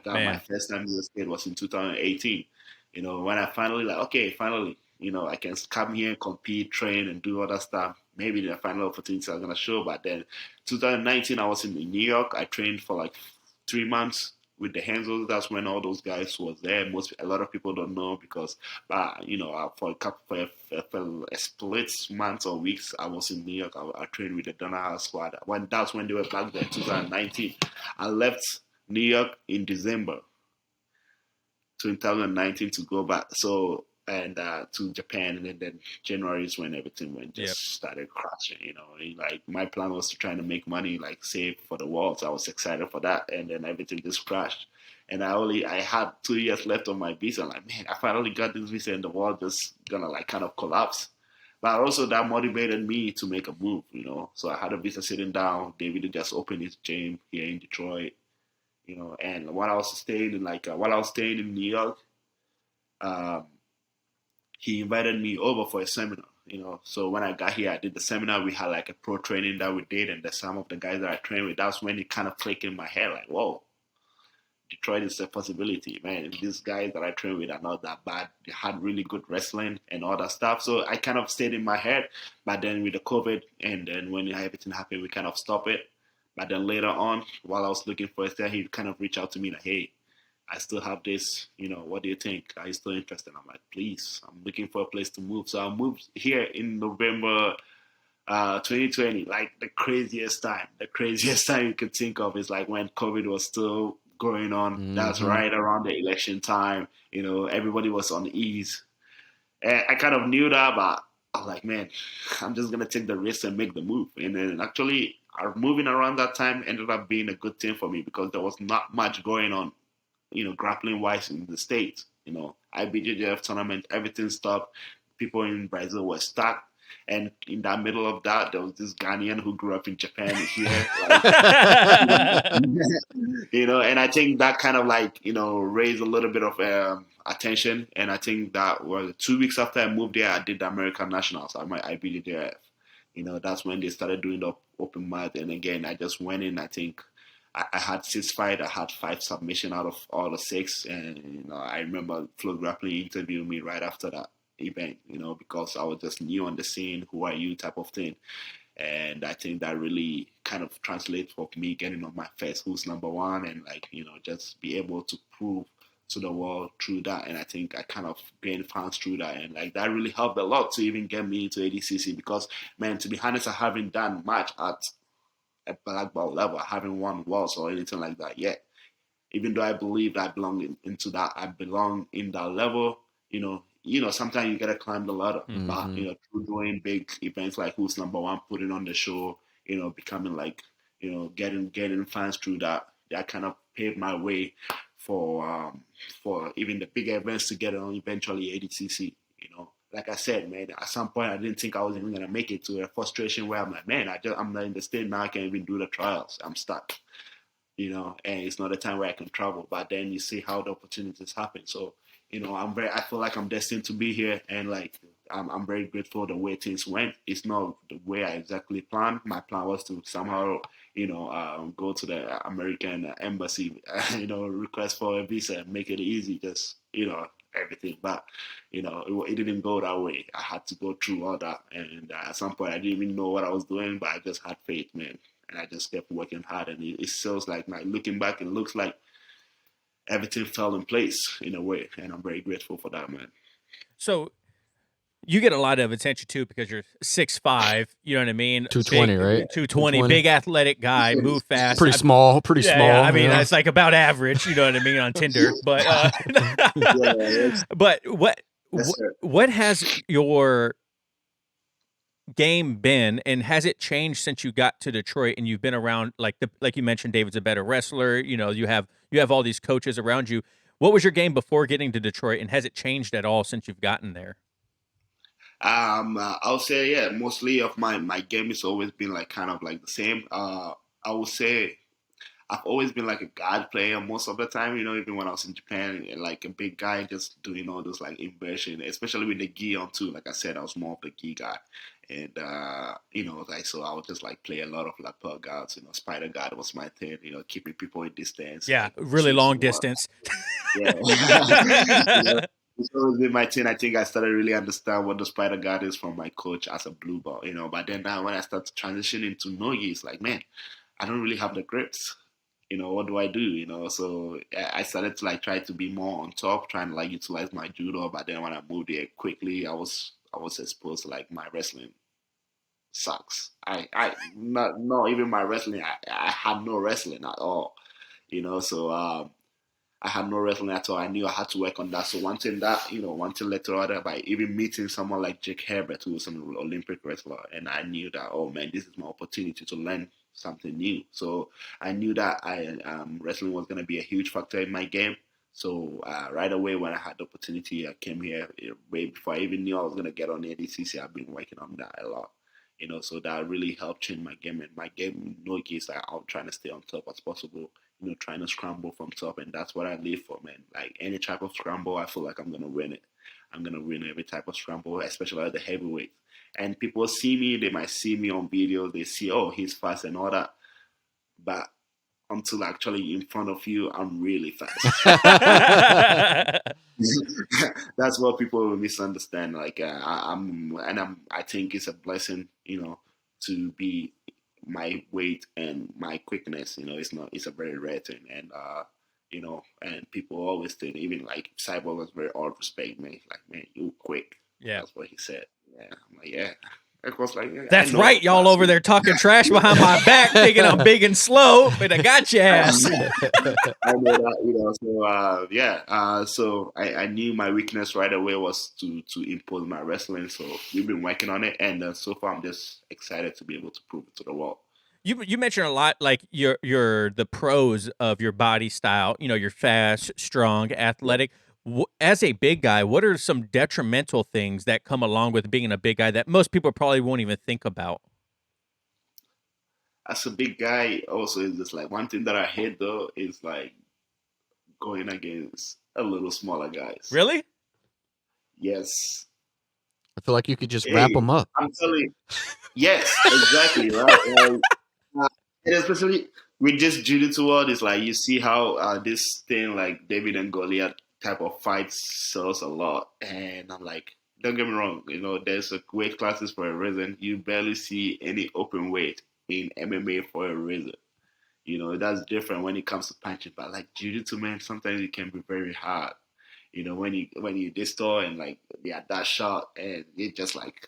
got my man. first time in the States was in 2018. When I finally like, okay, finally, I can come here, compete, train, and do other stuff. Maybe the final opportunities are gonna show. But then 2019, I was in New York. I trained for like 3 months with the Henzels. That's when all those guys was there. A lot of people don't know, because, for a couple for a split months or weeks, I was in New York. I trained with the Danaher squad. That's when they were back there, 2019. I left New York in December 2019 to go back. So, and to Japan, and then January is when everything went Yep. just started crashing. Like my plan was to try to make money, like save for the world. So I was excited for that, and then everything just crashed. and I had 2 years left on my visa. I'm like, man, I finally got this visa, and the world just gonna like kind of collapse. But also that motivated me to make a move, you know. So I had a visa sitting down. David just opened his gym here in Detroit, you know. And while I was staying in New York, um, he invited me over for a seminar, you know. So when I got here, I did the seminar. We had like a pro training that we did, and some of the guys that I trained with, that's when it kind of clicked in my head, like, whoa, Detroit is a possibility, man. These guys that I train with are not that bad. They had really good wrestling and all that stuff. So I kind of stayed in my head. But then with the COVID, and then when everything happened, we kind of stopped it. But then later on, while I was looking for a stay, he kind of reached out to me like, hey, I still have this, you know, what do you think? Are you still interested? I'm like, please, I'm looking for a place to move. So I moved here in November 2020, like the craziest time you could think of is like when COVID was still going on. Mm-hmm. That's right around the election time. You know, everybody was on ease. And I kind of knew that, but I was like, man, I'm just going to take the risk and make the move. And then actually, our moving around that time ended up being a good thing for me because there was not much going on, you know, grappling wise in the States. You know, IBJJF tournament, everything stopped. People in Brazil were stuck. And in the middle of that, there was this Ghanaian who grew up in Japan here. Like, you know, and I think that kind of like, you know, raised a little bit of attention. And I think that was 2 weeks after I moved there, I did the American Nationals at my IBJJF. You know, that's when they started doing the open mat. And again, I just went in, I think, I had 6 fights. I had 5 submissions out of all the 6. And, you know, I remember Flow Grappling interviewing me right after that event, you know, because I was just new on the scene, who are you type of thing. And I think that really kind of translates for me getting on my first who's number one and like, you know, just be able to prove to the world through that. And I think I kind of gained fans through that. And like that really helped a lot to even get me into ADCC because, man, to be honest, I haven't done much at a black belt level. I haven't won worlds or anything like that yet. Even though I believe I belong into that, I belong in that level, you know, sometimes you gotta climb the ladder. Mm-hmm. But, you know, through doing big events like Who's Number One, putting on the show, you know, becoming like, you know, getting fans through that kind of paved my way for even the bigger events to get on eventually ADCC. You know, like I said, man, at some point I didn't think I was even gonna make it to a frustration where I'm like, man, I'm not in the state now. I can't even do the trials. I'm stuck. You know, and it's not a time where I can travel. But then you see how the opportunities happen. So, you know, I feel like I'm destined to be here, and like I'm very grateful the way things went. It's not the way I exactly planned. My plan was to somehow, you know, go to the American embassy, you know, request for a visa, make it easy, just, you know, everything. But, you know, it didn't go that way. I had to go through all that, and at some point I didn't even know what I was doing, but I just had faith, man, and I just kept working hard, and it feels like looking back, it looks like everything fell in place in a way, and I'm very grateful for that, man. So you get a lot of attention too because you're 6'5", you know what I mean? 220, big, right? 220, big athletic guy, move fast. Pretty small. Yeah, I mean, it's like about average, you know what I mean, on Tinder. But but what has your game been, and has it changed since you got to Detroit and you've been around, like you mentioned, David's a better wrestler, you know, you have all these coaches around you. What was your game before getting to Detroit, and has it changed at all since you've gotten there? I'll say, yeah, mostly of my game has always been like kind of like the same. I would say I've always been like a guard player most of the time, you know, even when I was in Japan, like a big guy just doing all those like inversion, especially with the gi on too. Like I said, I was more of the gi guy. And, you know, like, so I would just like play a lot of lapel guards, you know, spider guard was my thing, you know, keeping people in distance. Yeah, like, really long distance. Yeah. You know, it's always been my thing. I think I started really understand what the spider guard is from my coach as a blue belt, you know, but then now when I start transitioning to no-gi, it's like, man, I don't really have the grips. You know, what do I do? You know, so I started to like try to be more on top, trying to like utilize my judo. But then when I moved there quickly, I was exposed to like my wrestling sucks. Not even my wrestling. I had no wrestling at all. You know, so I had no wrestling at all. I knew I had to work on that. So one thing led to the other by even meeting someone like Jake Herbert, who was an Olympic wrestler, and I knew that, oh man, this is my opportunity to learn something new. So I knew that wrestling was going to be a huge factor in my game. So right away when I had the opportunity, I came here way before I even knew I was going to get on the ADCC. I've been working on that a lot, so that really helped change my game. And my game, in no case, I'm trying to stay on top as possible, trying to scramble from top. And that's what I live for, man. Like any type of scramble, I feel like I'm going to win it. I'm going to win every type of scramble, especially at the heavyweight. And people see me, they might see me on video, they see, oh, he's fast and all that. But until actually in front of you, I'm really fast. That's what people misunderstand. Like I think it's a blessing, to be my weight and my quickness. It's a very rare thing, and and people always think, even like Cyborg was very all respect me, like, man, you quick. Yeah, that's what he said. Yeah, I'm like, yeah. Of course, like, that's right. Y'all over there talking trash behind my back, thinking I'm big and slow, but I got your ass. I know that, So so I knew my weakness right away was to impose my wrestling. So we've been working on it, and so far I'm just excited to be able to prove it to the world. You mentioned a lot, like you're the pros of your body style. You're fast, strong, athletic. As a big guy, what are some detrimental things that come along with being a big guy that most people probably won't even think about? As a big guy, also, is just like one thing that I hate though is like going against a little smaller guys. Really? Yes. I feel like you could just wrap them up. I'm telling you. Yes, exactly, right? And especially with this jiu-jitsu world, it's like you see how this thing like David and Goliath type of fights sells a lot. And I'm like, don't get me wrong, there's a weight classes for a reason. You barely see any open weight in MMA for a reason. That's different when it comes to punching. But like jiu-jitsu, man, sometimes it can be very hard. When you distort and like they are that shot and it just like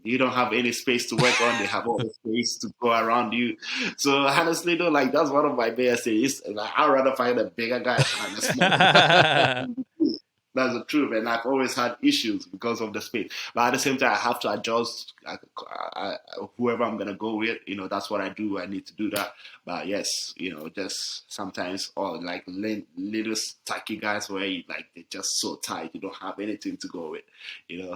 you don't have any space to work on. They have all the space to go around you. So honestly, though, like that's one of my biggest things. Like I'd rather fight a bigger guy than a smaller guy. That's the truth, and I've always had issues because of the space. But at the same time, I have to adjust whoever I'm gonna go with. That's what I do. I need to do that. But yes, just sometimes, or like little tacky guys where they're just so tight, you don't have anything to go with.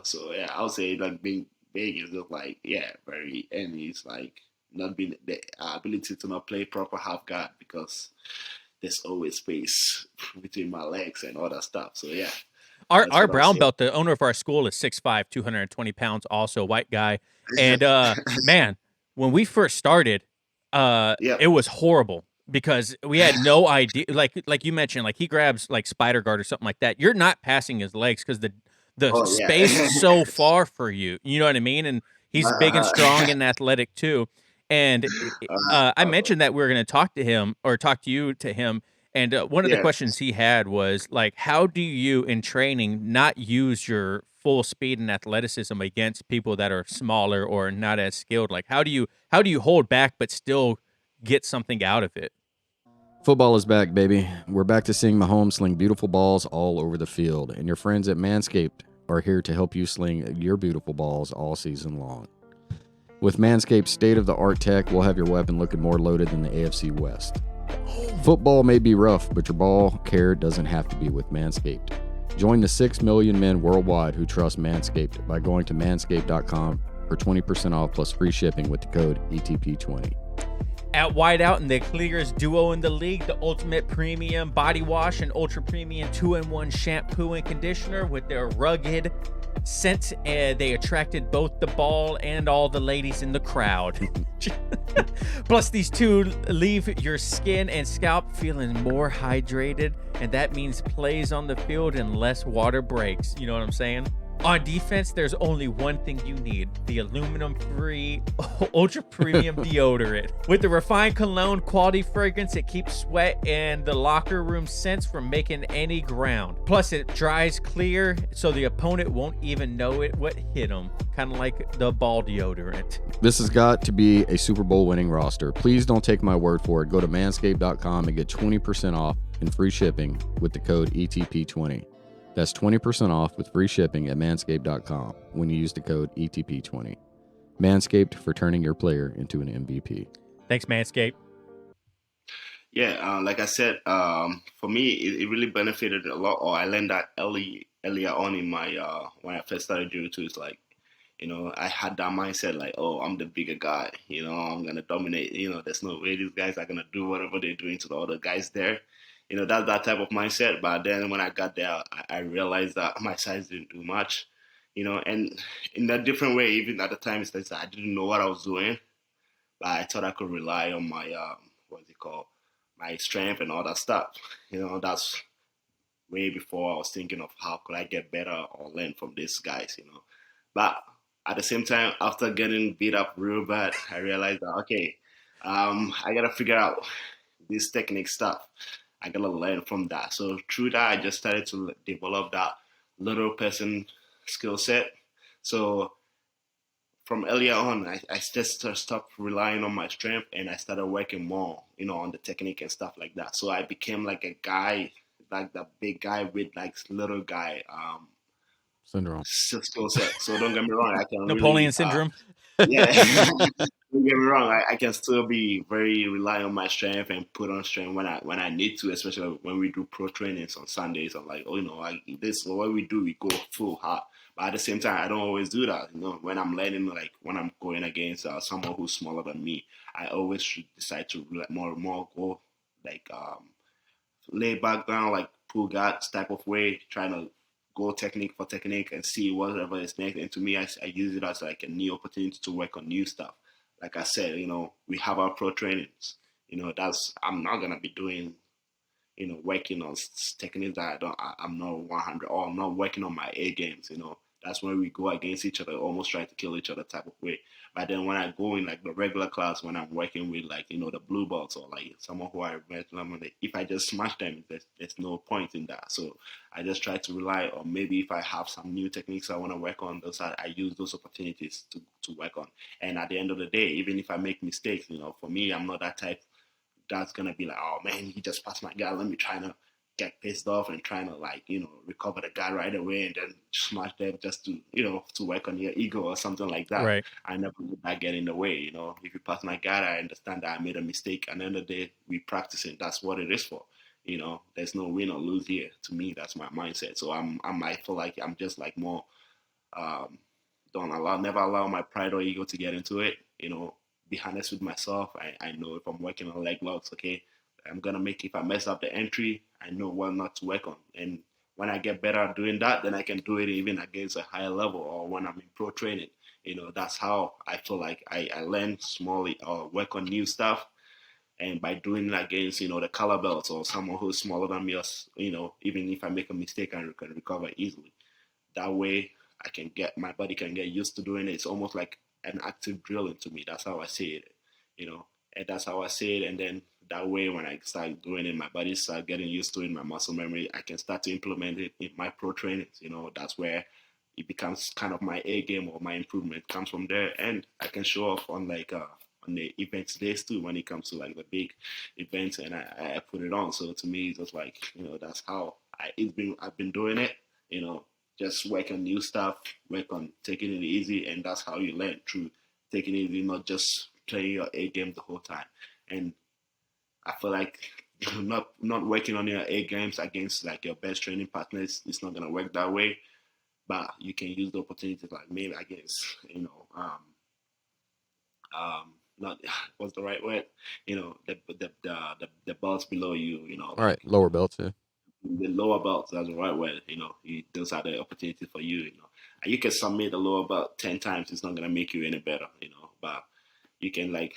So yeah, I would say like being big is just like very, and it's like not being the ability to not play proper half guard because there's always space between my legs and all that stuff. So yeah. Our brown belt, the owner of our school, is 6'5", 220 pounds, also a white guy. And man, when we first started, it was horrible because we had no idea. Like you mentioned, like he grabs like spider guard or something like that. You're not passing his legs because the space is so far for you. You know what I mean? And he's big and strong and athletic too. And I mentioned that we were going to talk to him or talk to you to him. And one of the questions he had was like, how do you in training not use your full speed and athleticism against people that are smaller or not as skilled? Like, how do you hold back but still get something out of it? Football is back, baby. We're back to seeing Mahomes sling beautiful balls all over the field. And your friends at Manscaped are here to help you sling your beautiful balls all season long. With Manscaped's state-of-the-art tech, we'll have your weapon looking more loaded than the AFC West. Football may be rough, but your ball care doesn't have to be with Manscaped. Join the 6 million men worldwide who trust Manscaped by going to manscaped.com for 20% off plus free shipping with the code ETP20. At Whiteout and the clearest duo in the league, the Ultimate Premium Body Wash and Ultra Premium 2-in-1 Shampoo and Conditioner with their rugged scent, they attracted both the ball and all the ladies in the crowd. Plus, these two leave your skin and scalp feeling more hydrated, and that means plays on the field and less water breaks. You know what I'm saying? On defense, there's only one thing you need: the aluminum-free ultra premium deodorant. With the refined cologne quality fragrance, it keeps sweat and the locker room scents from making any ground. Plus, it dries clear, so the opponent won't even know what hit them. Kind of like the ball deodorant. This has got to be a Super Bowl winning roster. Please don't take my word for it. Go to manscaped.com and get 20% off and free shipping with the code ETP20. That's 20% off with free shipping at manscaped.com when you use the code ETP20. Manscaped, for turning your player into an MVP. Thanks, Manscaped. Yeah, like I said, for me, it really benefited a lot. Or I learned that earlier on in my when I first started jiu-jitsu. It's like, I had that mindset like, oh, I'm the bigger guy. I'm gonna dominate. There's no way these guys are gonna do whatever they're doing to the other guys there. That's that type of mindset. But then when I got there, I realized that my size didn't do much. And in a different way, even at the time, it's like I didn't know what I was doing, but I thought I could rely on my what's it called, my strength and all that stuff. That's way before I was thinking of how could I get better or learn from these guys. But at the same time, after getting beat up real bad, I realized that okay, I gotta figure out this technique stuff. I gotta learn from that. So through that, I just started to develop that little person skill set. So from earlier on, I just stopped relying on my strength and I started working more, on the technique and stuff like that. So I became like a guy, like the big guy with like little guy Syndrome. skill set. So don't get me wrong, I can Napoleon really, syndrome. yeah. Don't get me wrong, I can still be very rely on my strength and put on strength when I need to, especially when we do pro trainings on Sundays. I'm like, oh, this is what we do. We go full hard. But at the same time, I don't always do that. When I'm learning, like when I'm going against someone who's smaller than me, I always should decide to like more go like lay back down, like pull guards type of way, trying to go technique for technique and see whatever is next. And to me, I use it as like a new opportunity to work on new stuff. Like I said, we have our pro trainings. I'm not gonna be doing working on techniques that I'm not 100, or I'm not working on my A games. That's when we go against each other, almost try to kill each other type of way. But then when I go in like the regular class, when I'm working with like the blue belts or like someone who I met, if I just smash them, there's no point in that. So I just try to rely on, maybe if I have some new techniques I want to work on, those I use those opportunities to work on. And at the end of the day, even if I make mistakes, for me, I'm not that type that's gonna be like, oh man, he just passed my guy. Let me try to get pissed off and trying to like, recover the guy right away and then smash them just to, to work on your ego or something like that. Right. I never let that get in the way. If you pass my guy, I understand that I made a mistake. At the end of the day, we practicing. That's what it is for. There's no win or lose here. To me, that's my mindset. So I feel like I'm just like more um, never allow my pride or ego to get into it. Be honest with myself. I know if I'm working on leg locks, okay, I'm gonna if I mess up the entry, I know what not to work on. And when I get better at doing that, then I can do it even against a higher level or when I'm in pro training. That's how I feel like I learn smallly or work on new stuff. And by doing it against, the color belts or someone who's smaller than me, or, even if I make a mistake, I can recover easily. That way, my body can get used to doing it. It's almost like an active drilling to me. That's how I see it, and that's how I see it. And then that way, when I start doing it, my body start getting used to it. My muscle memory, I can start to implement it in my pro trainings. That's where it becomes kind of my A game or my improvement comes from there, and I can show off on like on the events days too when it comes to like the big events, and I put it on. So to me, it's just like that's how I've been doing it. Just work on new stuff, work on taking it easy, and that's how you learn through taking it easy, not just playing your A game the whole time. And I feel like not working on your A games against like your best training partners, it's not gonna work that way. But you can use the opportunities like maybe against not what's the right word, the belts below you, All right, lower belts. Yeah. the lower belts, that's the right word. Those are the opportunities for you. And you can submit the lower belt 10 times. It's not gonna make you any better. But you can like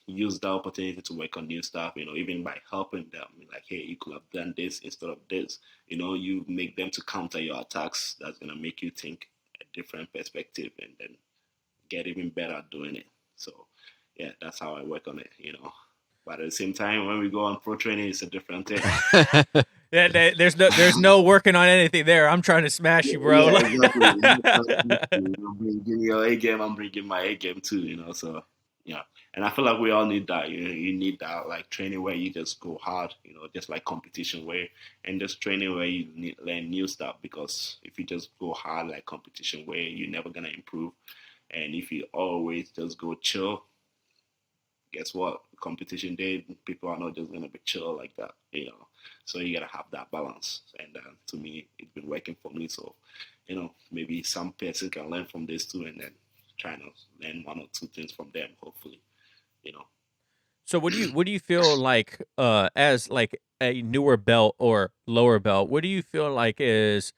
use that opportunity to work on new stuff. Even by helping them, like, hey, you could have done this instead of this. You make them to counter your attacks. That's gonna make you think a different perspective and then get even better at doing it. So, yeah, that's how I work on it. But at the same time, when we go on pro training, it's a different thing. Yeah, there's no working on anything there. I'm trying to smash you, bro. Yeah, exactly. You bring your A game, I'm bringing my A game too. So yeah, and I feel like we all need that. You need that like training where you just go hard, just like competition way, and just training where you learn new stuff. Because if you just go hard like competition way, you're never gonna improve. And if you always just go chill, guess what? Competition day, people are not just gonna be chill like that, So you gotta have that balance, and to me, it's been working for me. So, maybe some person can learn from this too, and then try to learn one or two things from them, hopefully, you know. So what do you feel like as like a newer belt or lower belt, what do you feel like is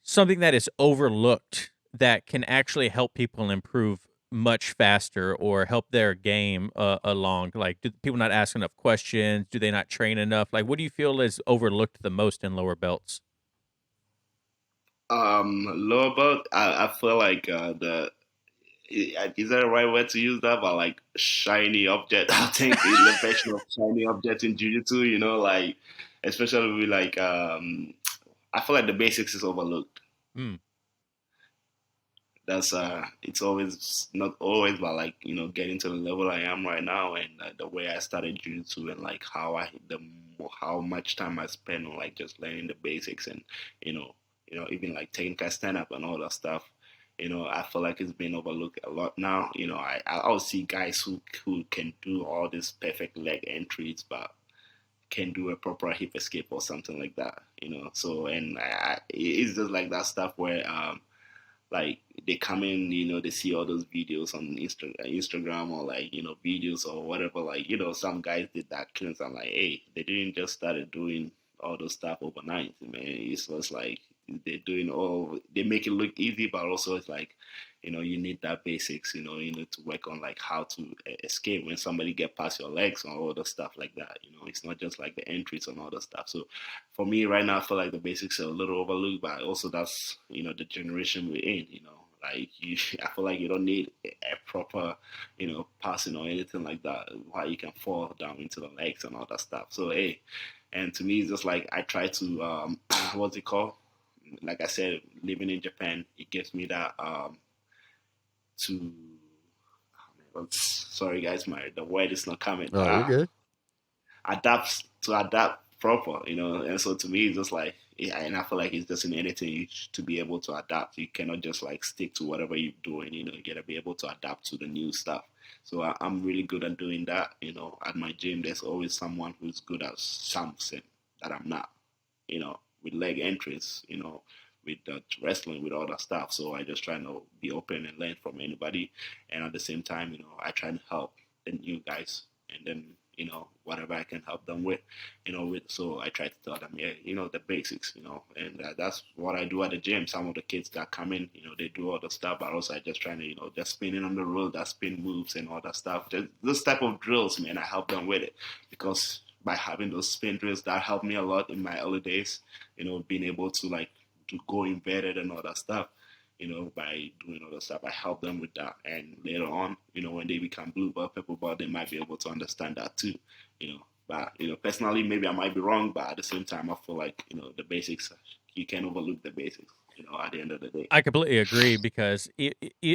something that is overlooked that can actually help people improve much faster or help their game along? Like, do people not ask enough questions? Do they not train enough? Like, what do you feel is overlooked the most in lower belts? Lower belt, I feel like is that the right word to use that? But like shiny object, I think is the version of shiny object in jiu-jitsu. Like especially with like I feel like the basics is overlooked. Mm. That's it's always not always, but like getting to the level I am right now, and the way I started jiu-jitsu, and like how much time I spend on like just learning the basics, and even like taking stand up and all that stuff. I feel like it's been overlooked a lot now. I'll see guys who can do all these perfect leg entries, but can do a proper hip escape or something like that. So, and it's just like that stuff where like they come in, they see all those videos on Instagram, or like videos or whatever. Like some guys did that cleanse. I'm like, hey, they didn't just started doing all those stuff overnight, man. It's just like they make it look easy, but also it's like you need that basics. You need to work on like how to escape when somebody get past your legs and all the stuff like that. It's not just like the entries and all the stuff. So for me right now, I feel like the basics are a little overlooked, but also that's the generation we're in. Like I feel like you don't need a proper passing or anything like that. Why you can fall down into the legs and all that stuff. So hey, and to me it's just like I try to what's it called? Like I said, living in Japan, it gives me that to. Sorry guys, the word is not coming. Oh, you're good. Adapt proper, and so to me it's just like, yeah, and I feel like it's just in anything to be able to adapt. You cannot just like stick to whatever you're doing. You gotta be able to adapt to the new stuff. So I'm really good at doing that. At my gym there's always someone who's good at something that I'm not. With leg entries, with wrestling, with all that stuff. So I just try to be open and learn from anybody, and at the same time, I try to help the new guys, and then whatever I can help them with, so I try to tell them, yeah, the basics, and that's what I do at the gym. Some of the kids that come in, they do all the stuff, but also I just try to, just spinning on the road, that spin moves and all that stuff. Just those type of drills, man, I help them with it, because by having those spin drills, that helped me a lot in my early days, being able to like to go embedded and all that stuff. By doing all the stuff, I help them with that. And later on, when they become blue belt, purple belt, they might be able to understand that too. But personally, maybe I might be wrong, but at the same time, I feel like the basics, you can't overlook the basics. At the end of the day, I completely agree, because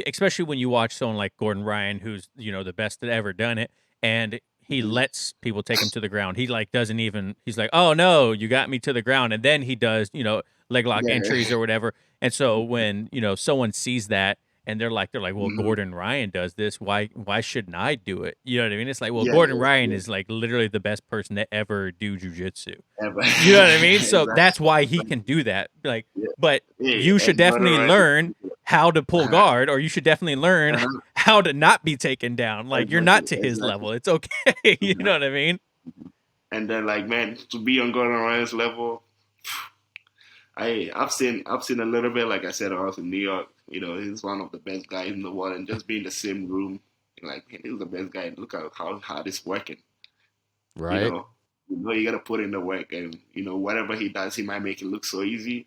especially when you watch someone like Gordon Ryan, who's the best that ever done it, and he lets people take him to the ground. He like doesn't even. He's like, "Oh no, you got me to the ground," and then he does leg lock entries or whatever. And so when someone sees that and they're like, well, Gordon Ryan does this. Why shouldn't I do it? You know what I mean? It's like, well, Gordon Ryan is like literally the best person to ever do jujitsu. You know what I mean? So that's why he can do that. Like, but you should definitely learn how to pull guard, or you should definitely learn how to not be taken down. Like, you're not to his level. It's okay. You know what I mean? And then, like, man, to be on Gordon Ryan's level, I've seen a little bit. Like I said, I was in New York. He's one of the best guys in the world, and just be in the same room, like, man, he's the best guy. Look at how hard it's working. Right. You gotta put in the work, and whatever he does, he might make it look so easy.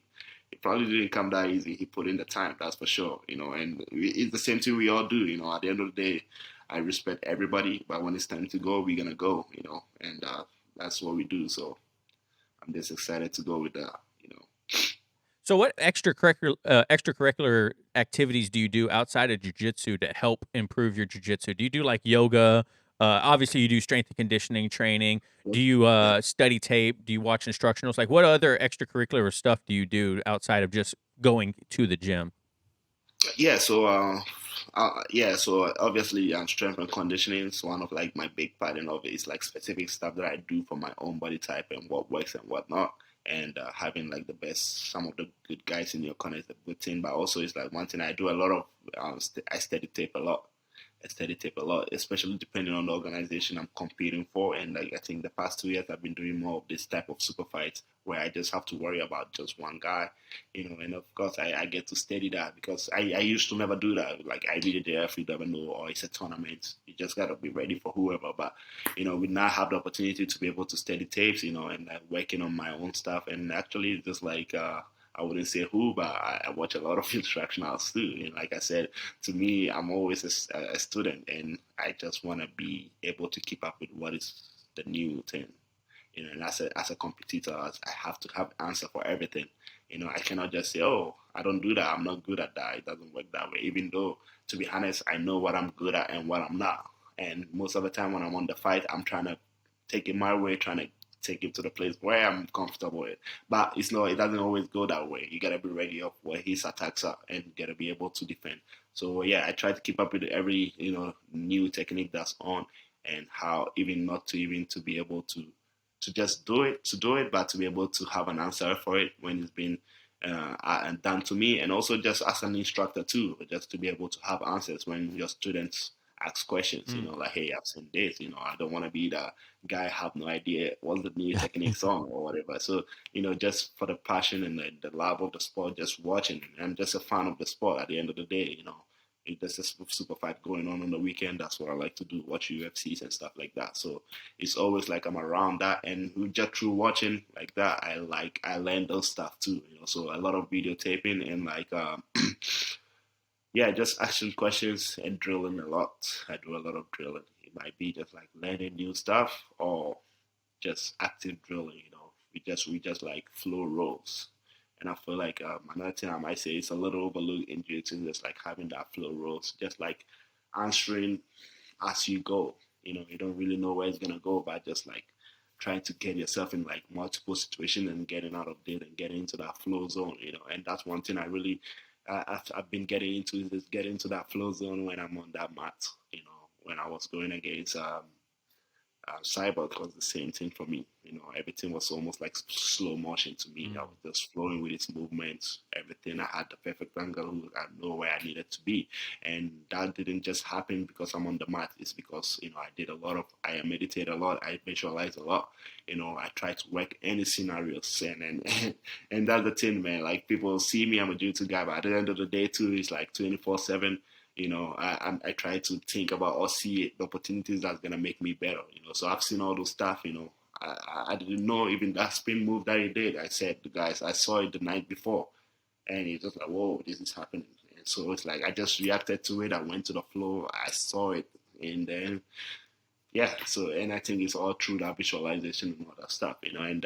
It probably didn't come that easy. He put in the time, that's for sure. And it's the same thing we all do. At the end of the day, I respect everybody, but when it's time to go, we're gonna go. And that's what we do. So I'm just excited to go with that. So what extracurricular activities do you do outside of jiu-jitsu to help improve your jiu-jitsu? Do you do like yoga? Obviously, you do strength and conditioning training. Do you study tape? Do you watch instructionals? Like, what other extracurricular stuff do you do outside of just going to the gym? Yeah, so Yeah, so obviously, strength and conditioning is one of like my big part in of it. It's like specific stuff that I do for my own body type and what works and what not. And having like the best, some of the good guys in your corner is a good thing. But also, it's like one thing I do a lot of. I steady tape a lot. I steady tape a lot, especially depending on the organization I'm competing for. And like I think the past 2 years, I've been doing more of this type of super fights where I just have to worry about just one guy, And of course, I get to study that because I used to never do that. Like I really did if you never know, or it's a tournament. You just gotta be ready for whoever. But we now have the opportunity to be able to study tapes, and working on my own stuff. And actually, just like I wouldn't say who, but I watch a lot of instructionals too. And like I said, to me, I'm always a student, and I just want to be able to keep up with what is the new thing. And as a competitor, I have to have answer for everything. I cannot just say, oh, I don't do that. I'm not good at that. It doesn't work that way. Even though, to be honest, I know what I'm good at and what I'm not. And most of the time when I'm on the fight, I'm trying to take it my way, trying to take it to the place where I'm comfortable with. But it doesn't always go that way. You gotta be ready of where his attacks are and you gotta be able to defend. So yeah, I try to keep up with every, new technique that's on and how even not to even to be able to just do it, but to be able to have an answer for it when it's been done to me, and also just as an instructor too, just to be able to have answers when your students ask questions, like, hey, I've seen this, I don't want to be the guy, have no idea what the new techniques on or whatever. So, just for the passion and the love of the sport, just watching. I'm just a fan of the sport at the end of the day, if there's a super fight going on the weekend, that's what I like to do, watch UFCs and stuff like that. So it's always like I'm around that, and just through watching like that, I learn those stuff too. So a lot of videotaping and like yeah, just asking questions and drilling a lot. I do a lot of drilling. It might be just like learning new stuff or just active drilling. We just like flow rolls. And I feel like another thing I might say is a little overlooked in jiu-jitsu, just like having that flow rolls, just like answering as you go. You don't really know where it's gonna go, but just like trying to get yourself in like multiple situations and getting out of it and getting into that flow zone. And that's one thing I really I've been getting into, is getting into that flow zone when I'm on that mat. When I was going against Cyborg, was the same thing for me. Everything was almost like slow motion to me. I was just flowing with its movements, everything. I had the perfect angle. I know where I needed to be, and that didn't just happen because I'm on the mat. It's because I meditate a lot. I visualize a lot. I try to work any scenarios, and that's the thing, man. Like people see me, I'm a jiu-jitsu guy, but at the end of the day, too, it's like 24/7. I try to think about or see the opportunities that's gonna make me better. So I've seen all those stuff. I didn't know even that spin move that he did. I said to the guys, I saw it the night before, and it's just like, whoa, this is happening. And so it's like I just reacted to it. I went to the floor, I saw it, and then yeah. So and I think it's all through that visualization and all that stuff, and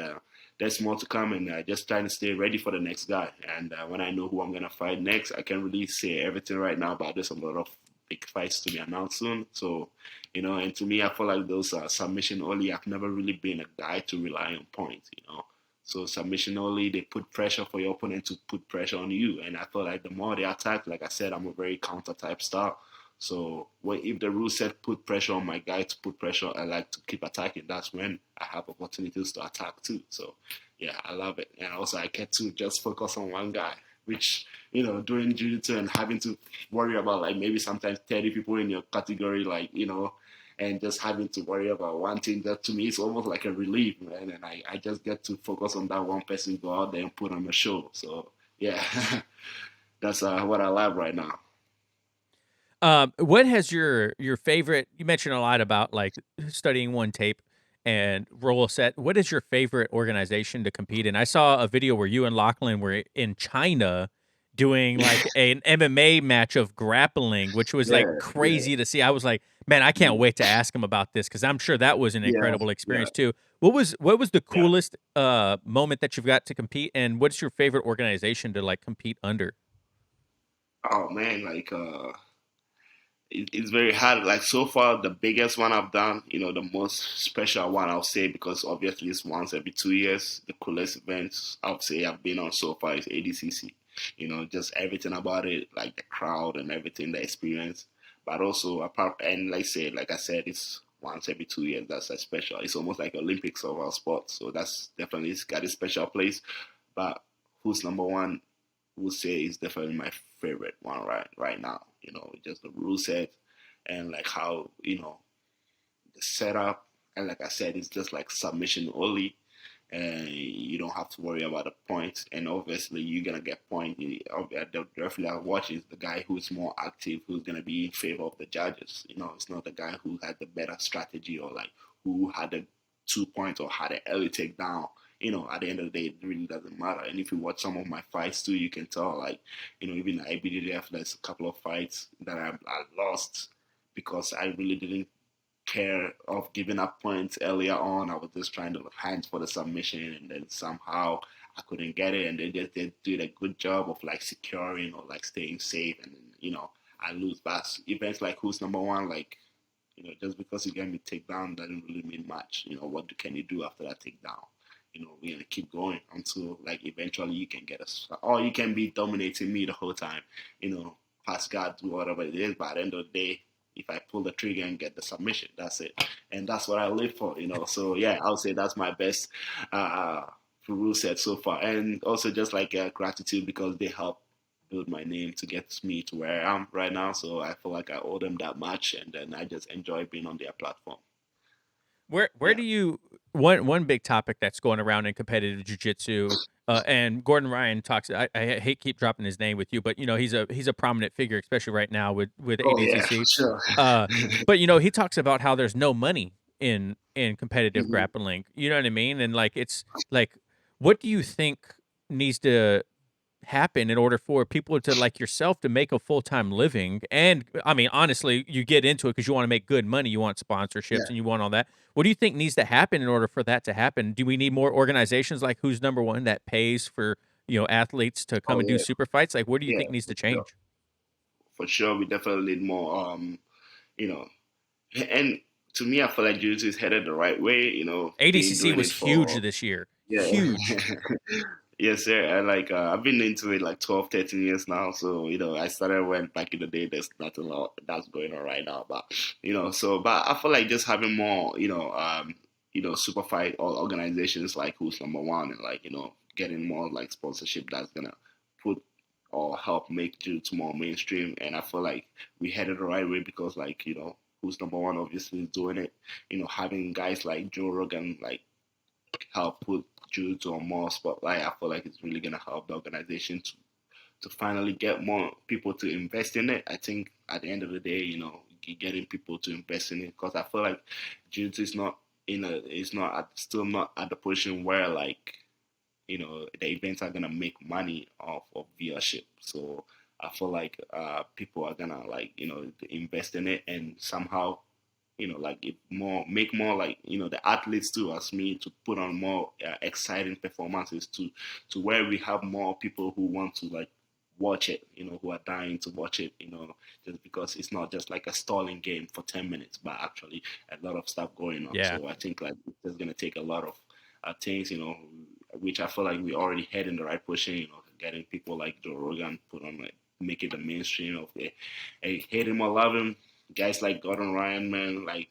there's more to come, and just trying to stay ready for the next guy. And when I know who I'm gonna fight next, I can't really say everything right now, but there's a lot of big fights to be announced soon. So, and to me, I feel like those submission only. I've never really been a guy to rely on points. So submission only, they put pressure for your opponent to put pressure on you, and I feel like the more they attack, like I said, I'm a very counter type style. So if the rule set put pressure on my guy to put pressure, I like to keep attacking. That's when I have opportunities to attack too. So yeah, I love it. And also I get to just focus on one guy, which, doing jiu-jitsu and having to worry about like maybe sometimes 30 people in your category, like, and just having to worry about one thing, that to me is almost like a relief, man. And I just get to focus on that one person, go out there and put on a show. So yeah, that's what I love right now. What has your favorite? You mentioned a lot about like studying one tape and roll set. What is your favorite organization to compete in? I saw a video where you and Lachlan were in China doing like an MMA match of grappling, which was like crazy to see. I was like, man, I can't wait to ask him about this because I'm sure that was an incredible experience too. What was the coolest moment that you've got to compete, and what's your favorite organization to like compete under? Oh man, like it's very hard. Like so far, the biggest one I've done, the most special one I'll say, because obviously it's once every 2 years. The coolest events I'll say I've been on so far is ADCC. just everything about it, like the crowd and everything, the experience. But also apart, and like I said, it's once every 2 years. That's a special. It's almost like Olympics of our sport. So that's definitely, it's got a special place. But who's number one? Would say is definitely my favorite one right now. Just the rule set and like how the setup, and like I said, it's just like submission only, and you don't have to worry about the points. And obviously, you're gonna get points. The referee that watches the guy who's more active, who's gonna be in favor of the judges. It's not the guy who had the better strategy or like who had the 2 points or had an early takedown. At the end of the day, it really doesn't matter. And if you watch some of my fights too, you can tell, like, even at ABDF, there's a couple of fights that I lost because I really didn't care of giving up points earlier on. I was just trying to hunt for the submission, and then somehow I couldn't get it, and they did a good job of like securing or like staying safe, and I lose. But events like who's number one, like just because you get me takedown doesn't really mean much. What can you do after that takedown? We're gonna keep going until like eventually you can get us, or you can be dominating me the whole time. Pass guard, do whatever it is. But at the end of the day, if I pull the trigger and get the submission, that's it, and that's what I live for. So yeah, I would say that's my best rule set so far, and also just like gratitude because they help build my name to get me to where I am right now. So I feel like I owe them that much, and then I just enjoy being on their platform. Where do you one big topic that's going around in competitive jiu-jitsu, and Gordon Ryan talks. I hate keep dropping his name with you, but he's a prominent figure, especially right now with ADCC. Sure. But he talks about how there's no money in competitive grappling. You know what I mean? And like it's like, what do you think needs to happen in order for people to like yourself to make a full-time living? And I mean, honestly, you get into it because you want to make good money, you want sponsorships, and you want all that. What do you think needs to happen in order for that to happen? Do we need more organizations like Who's Number One that pays for athletes to come and do super fights? Like, what do you think needs to change? For sure, we definitely need more. And to me, I feel like jiu-jitsu is headed the right way. ADCC was huge this year. Yeah. Huge. Yes, sir. I've been into it like 12, 13 years now. So, I started when back in the day, there's nothing a lot that's going on right now. But, but I feel like just having more, super fight or organizations like Who's Number One, and like, getting more like sponsorship that's going to put or help make jiu-jitsu more mainstream. And I feel like we headed the right way because like, Who's Number One obviously is doing it. Having guys like Joe Rogan, like, help put jiu-jitsu on more spotlight. I feel like it's really gonna help the organization to finally get more people to invest in it. I think at the end of the day, getting people to invest in it, because I feel like jiu-jitsu is still not at the position where like the events are gonna make money off of viewership. So I feel like people are gonna like invest in it and somehow like make more like the athletes too as me to put on more exciting performances to where we have more people who want to like watch it, who are dying to watch it, just because it's not just like a stalling game for 10 minutes, but actually a lot of stuff going on. Yeah. So I think like it's going to take a lot of things, which I feel like we already head in the right position, getting people like Joe Rogan put on, like, make it the mainstream of the, hey, hate him or love him. Guys like Gordon Ryan, man, like,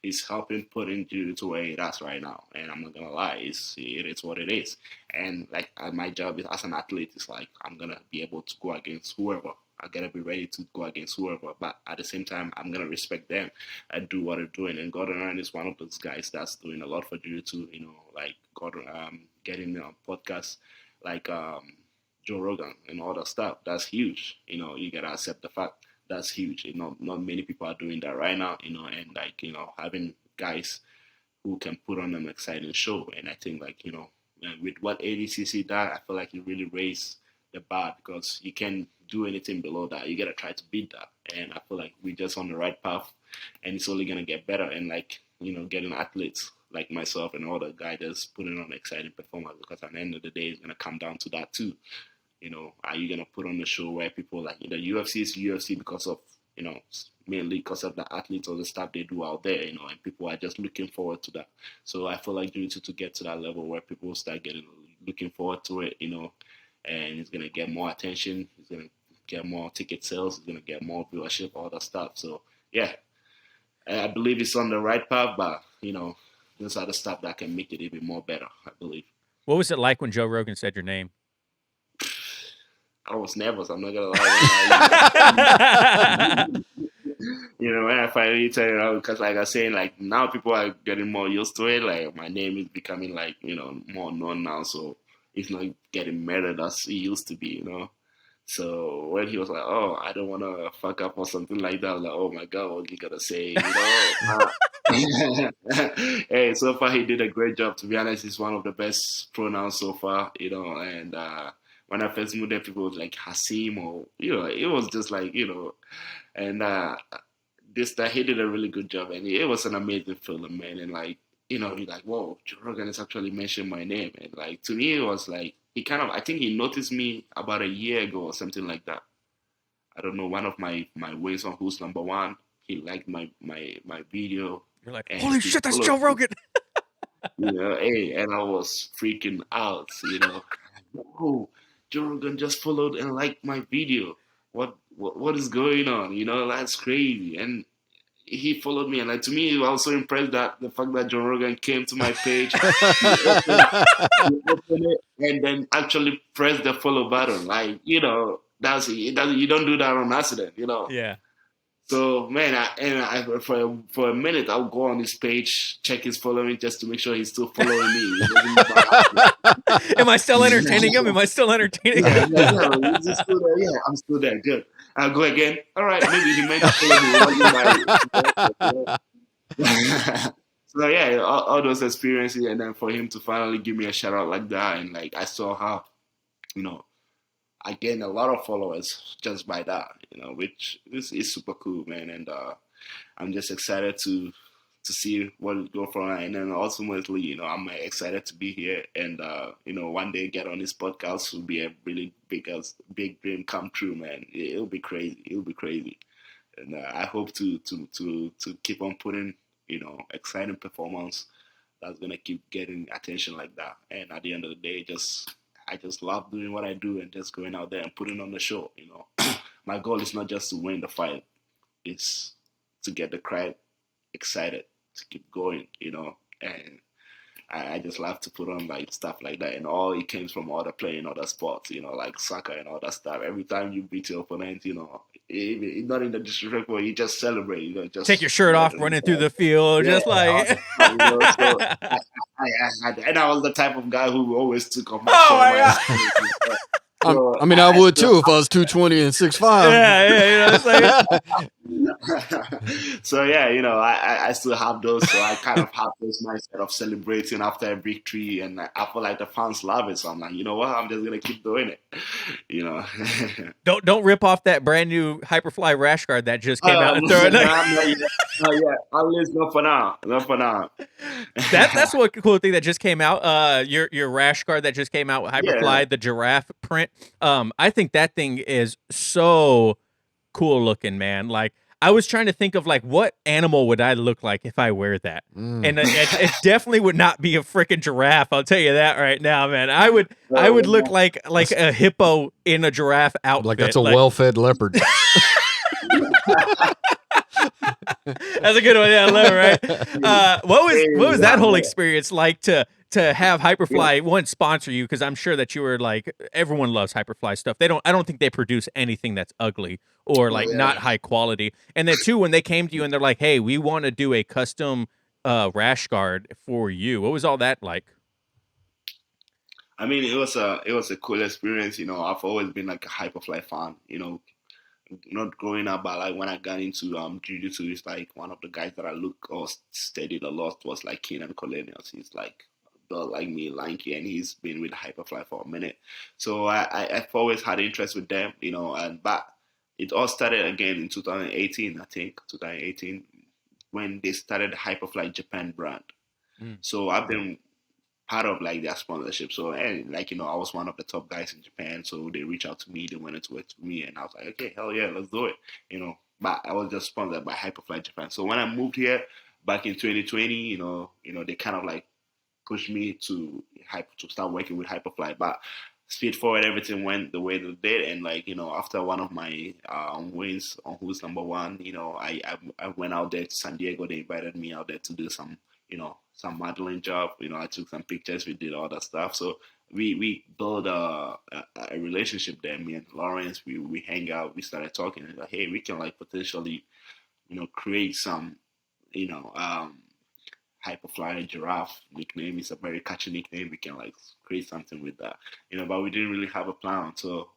he's helping put into to where it is right now. And I'm not gonna lie, it is what it is. And like my job is as an athlete, it's like I'm gonna be able to go against whoever. I gotta be ready to go against whoever, but at the same time, I'm gonna respect them and do what they're doing. And Gordon Ryan is one of those guys that's doing a lot for jiu-jitsu. Like Gordon, getting on podcasts like Joe Rogan and all that stuff. That's huge. You gotta accept the fact. That's huge. Not many people are doing that right now, and like, having guys who can put on an exciting show. And I think like, with what ADCC does, I feel like it really raised the bar because you can't do anything below that. You got to try to beat that. And I feel like we're just on the right path and it's only going to get better. And like, getting athletes like myself and all the guys that's putting on exciting performance, because at the end of the day, it's going to come down to that too. Are you going to put on a show where people like, UFC is UFC because of, mainly because of the athletes or the stuff they do out there, and people are just looking forward to that. So I feel like jiu-jitsu to get to that level where people start looking forward to it, and he's gonna get more attention. He's gonna get more ticket sales. He's gonna get more viewership, all that stuff. So yeah, I believe it's on the right path, but those are the stuff that can make it even more better, I believe. What was it like when Joe Rogan said your name? I was nervous. I'm not gonna lie. When I finally tell you, because like I was saying, like now people are getting more used to it. Like my name is becoming like more known now, so it's not getting murdered as it used to be. So when he was like, "Oh, I don't want to fuck up or something like that," I was like, "Oh my God, what you gonna say?" Hey, so far he did a great job. To be honest, he's one of the best pronouns so far. And when I first moved there, people was like Haisam, or it was just like and this that he did a really good job, and it was an amazing film, man. And like he's like, "Whoa, Joe Rogan has actually mentioned my name," and like to me, it was like. I think he noticed me about a year ago or something like that. I don't know, one of my wins on Who's Number One. He liked my video. You're like, holy shit, that's Joe Rogan. Hey, and I was freaking out, Oh, Joe Rogan just followed and liked my video. What is going on? That's crazy. And he followed me, and like to me, I was so impressed that the fact that Joe Rogan came to my page, he opened it, and then actually pressed the follow button. Like you don't do that on accident, Yeah. So man, for a minute I'll go on his page, check his following just to make sure he's still following me. Am I still entertaining him? Am I still entertaining him? Is he still there? Yeah, I'm still there. Good. I'll go again. All right, maybe he meant to follow me. So yeah, all those experiences, and then for him to finally give me a shout out like that, and like I saw how, I gained a lot of followers just by that, which is super cool, man. And I'm just excited to see what will go from, and then ultimately, I'm excited to be here, and one day get on this podcast will be a really big dream come true, man. It'll be crazy, and I hope to keep on putting exciting performance that's gonna keep getting attention like that. And at the end of the day, I just love doing what I do and just going out there and putting on the show. My goal is not just to win the fight; it's to get the crowd excited, to keep going, and I just love to put on like stuff like that, and all it comes from other playing other sports, like soccer and all that stuff. Every time you beat your opponent, even not in the disrespectful, you just celebrate, just take your shirt off, running through the field, just like. So I was the type of guy who always took off my shirt. I would too if I was 220 and 6'5". Yeah, So yeah, I still have those. So I kind of have this mindset of celebrating after a victory, and I feel like the fans love it. So I'm like, you know what? I'm just gonna keep doing it. Don't rip off that brand new Hyperfly rash guard that just came out and throw it. At least not for now. That's one cool thing that just came out. Your rash guard that just came out with Hyperfly, the giraffe print. I think that thing is so cool looking, man. Like I was trying to think of like what animal would I look like if I wear that, and it definitely would not be a freaking giraffe. I'll tell you that right now, man. I would look like a hippo in a giraffe outfit. Like that's a well-fed leopard. That's a good one. Yeah, I love it, right? What was that whole experience like to have Hyperfly one sponsor you? Because I'm sure that you were like, everyone loves Hyperfly stuff. I don't think they produce anything that's ugly or like not high quality. And then two, when they came to you and they're like, hey, we want to do a custom rash guard for you. What was all that like? I mean, it was a cool experience. I've always been like a Hyperfly fan. Not growing up, but like when I got into jiu-jitsu, it's like one of the guys that I look or studied a lot was like Keenan Colenius. He's like built like me, lanky, and he's been with Hyperfly for a minute. So I've always had interest with them, but it all started again in 2018, I think, 2018, when they started the Hyperfly Japan brand. So I've been part of like their sponsorship. So and like I was one of the top guys in Japan. So they reached out to me, they wanted to work with me, and I was like, okay, hell yeah, let's do it. But I was just sponsored by Hyperfly Japan. So when I moved here back in 2020, they kind of like pushed me to start working with Hyperfly. But speed forward, everything went the way it did. And like, after one of my wins on Who's Number One, I went out there to San Diego. They invited me out there to do some modeling job. I took some pictures. We did all that stuff. So we built a relationship there. Me and Lawrence, we hang out. We started talking. And like, hey, we can like potentially, create some, you know, um, Hyperflyer Giraffe nickname. It's a very catchy nickname. We can like create something with that, but we didn't really have a plan until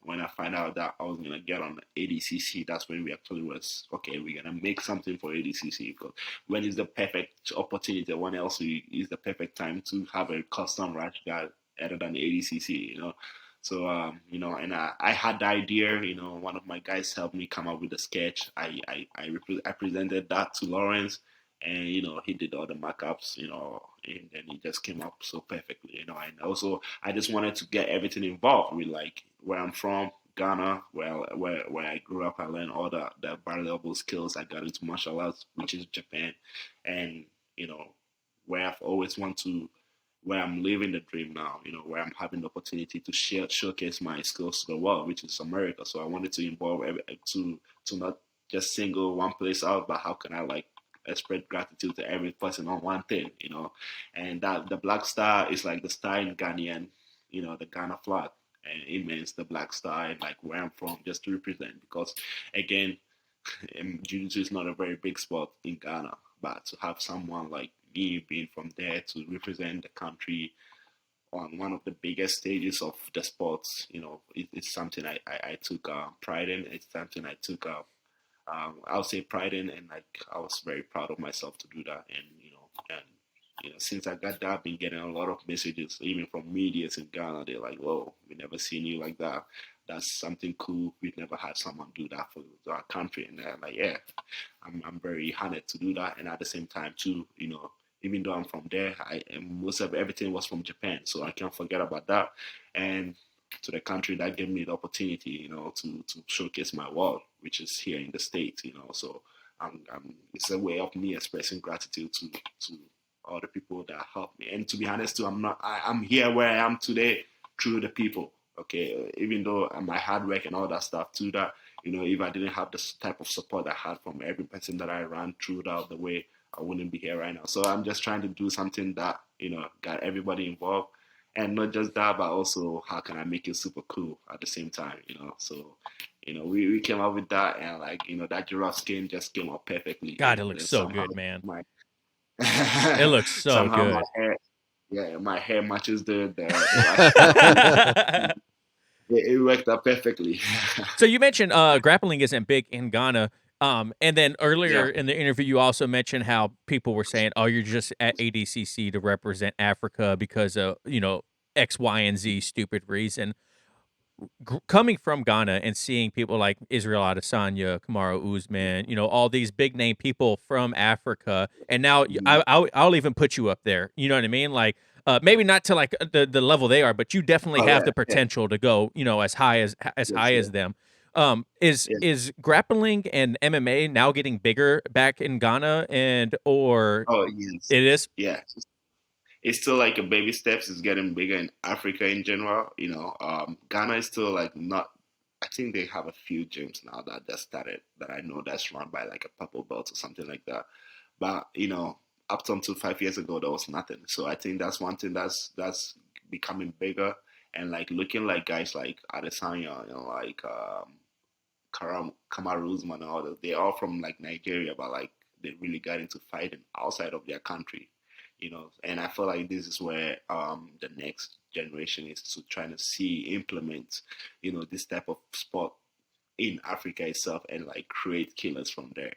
when I find out that I was gonna get on ADCC. That's when we actually was okay. We're gonna make something for ADCC because when is the perfect opportunity? When else is the perfect time to have a custom rash guard other than ADCC? So and I had the idea. One of my guys helped me come up with the sketch. I presented that to Lawrence, and he did all the markups. And then it just came up so perfectly. And also I just wanted to get everything involved with like where I'm from, Ghana, where I grew up. I learned all the valuable skills. I got into martial arts, which is Japan, and where I've always wanted to, where I'm living the dream now, where I'm having the opportunity to showcase my skills to the world, which is America. So I wanted to involve to not just single one place out, but how can I like express gratitude to every person on one thing, and that the black star is like the star in Ghanaian, the Ghana flag, and it means the black star and like where I'm from, just to represent, because again, jiu-jitsu is not a very big sport in Ghana, but to have someone like me being from there to represent the country on one of the biggest stages of the sports, it's something I took pride in. It's something I took I'll say pride in, and like I was very proud of myself to do that. And since I got that, I've been getting a lot of messages, even from media in Ghana. They're like, "Whoa, we never seen you like that. That's something cool. We've never had someone do that for our country." And I'm like, "Yeah, I'm very honored to do that." And at the same time, too, even though I'm from there, most of everything was from Japan, so I can't forget about that. And to the country that gave me the opportunity, to showcase my work, which is here in the States, So it's a way of me expressing gratitude to all the people that helped me. And to be honest, too, I'm here where I am today through the people. Okay, even though my hard work and all that stuff too, that if I didn't have this type of support I had from every person that I ran throughout the way, I wouldn't be here right now. So I'm just trying to do something that got everybody involved. And not just that, but also how can I make it super cool at the same time, So, we came up with that, and like, that giraffe skin just came out perfectly. God, it looks so good, man. My It looks so somehow good. my hair matches the it worked out perfectly. So you mentioned grappling isn't big in Ghana. And then earlier Yeah. in the interview, you also mentioned how people were saying, "Oh, you're just at ADCC to represent Africa because of X, Y, and Z stupid reason." Coming from Ghana and seeing people like Israel Adesanya, Kamaru Usman, all these big name people from Africa, and now I'll even put you up there. You know what I mean? Like maybe not to like the level they are, but you definitely have the potential to go as high as high as them. Is grappling and MMA now getting bigger back in Ghana or Oh yes. it is? Yeah. It's still like a baby steps. It's getting bigger in Africa in general. Ghana is still like not. I think they have a few gyms now that just started that I know that's run by like a purple belt or something like that. But up until 5 years ago, there was nothing. So I think that's one thing that's becoming bigger, and like looking like guys like Adesanya, like Kamaru Usman and all that. They're all from like Nigeria, but like they really got into fighting outside of their country, And I feel like this is where the next generation is to trying to implement, this type of sport in Africa itself and like create killers from there,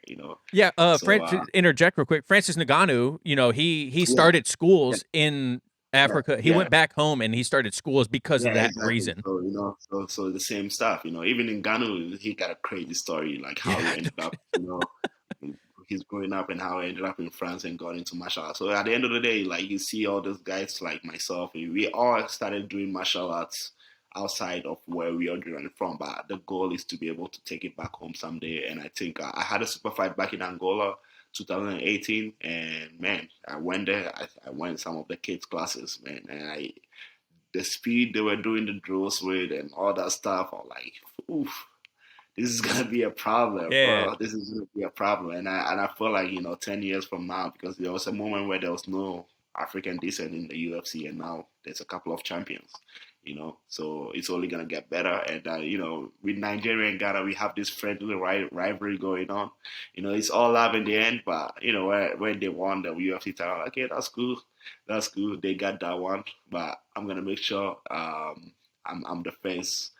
Yeah, So to interject real quick, Francis Ngannou, he started schools in Africa. He went back home and he started schools because of that exactly. reason. So so the same stuff, even in Ghana, he got a crazy story, like how he ended up, he's growing up and how he ended up in France and got into martial arts. So at the end of the day, like you see all those guys like myself, we all started doing martial arts outside of where we are doing from, but the goal is to be able to take it back home someday. And I think I had a super fight back in Angola 2018, and man, I went there. I went some of the kids' classes, man, and the speed they were doing the drills with and all that stuff, I'm like, oof, this is gonna be a problem, Yeah. bro. This is gonna be a problem. And I feel like, 10 years from now, because there was a moment where there was no African descent in the UFC, and now there's a couple of champions. So it's only gonna get better. And with Nigeria and Ghana, we have this friendly rivalry going on. It's all love in the end, but when they won the UFC title, okay, that's cool, They got that one, but I'm gonna make sure I'm the first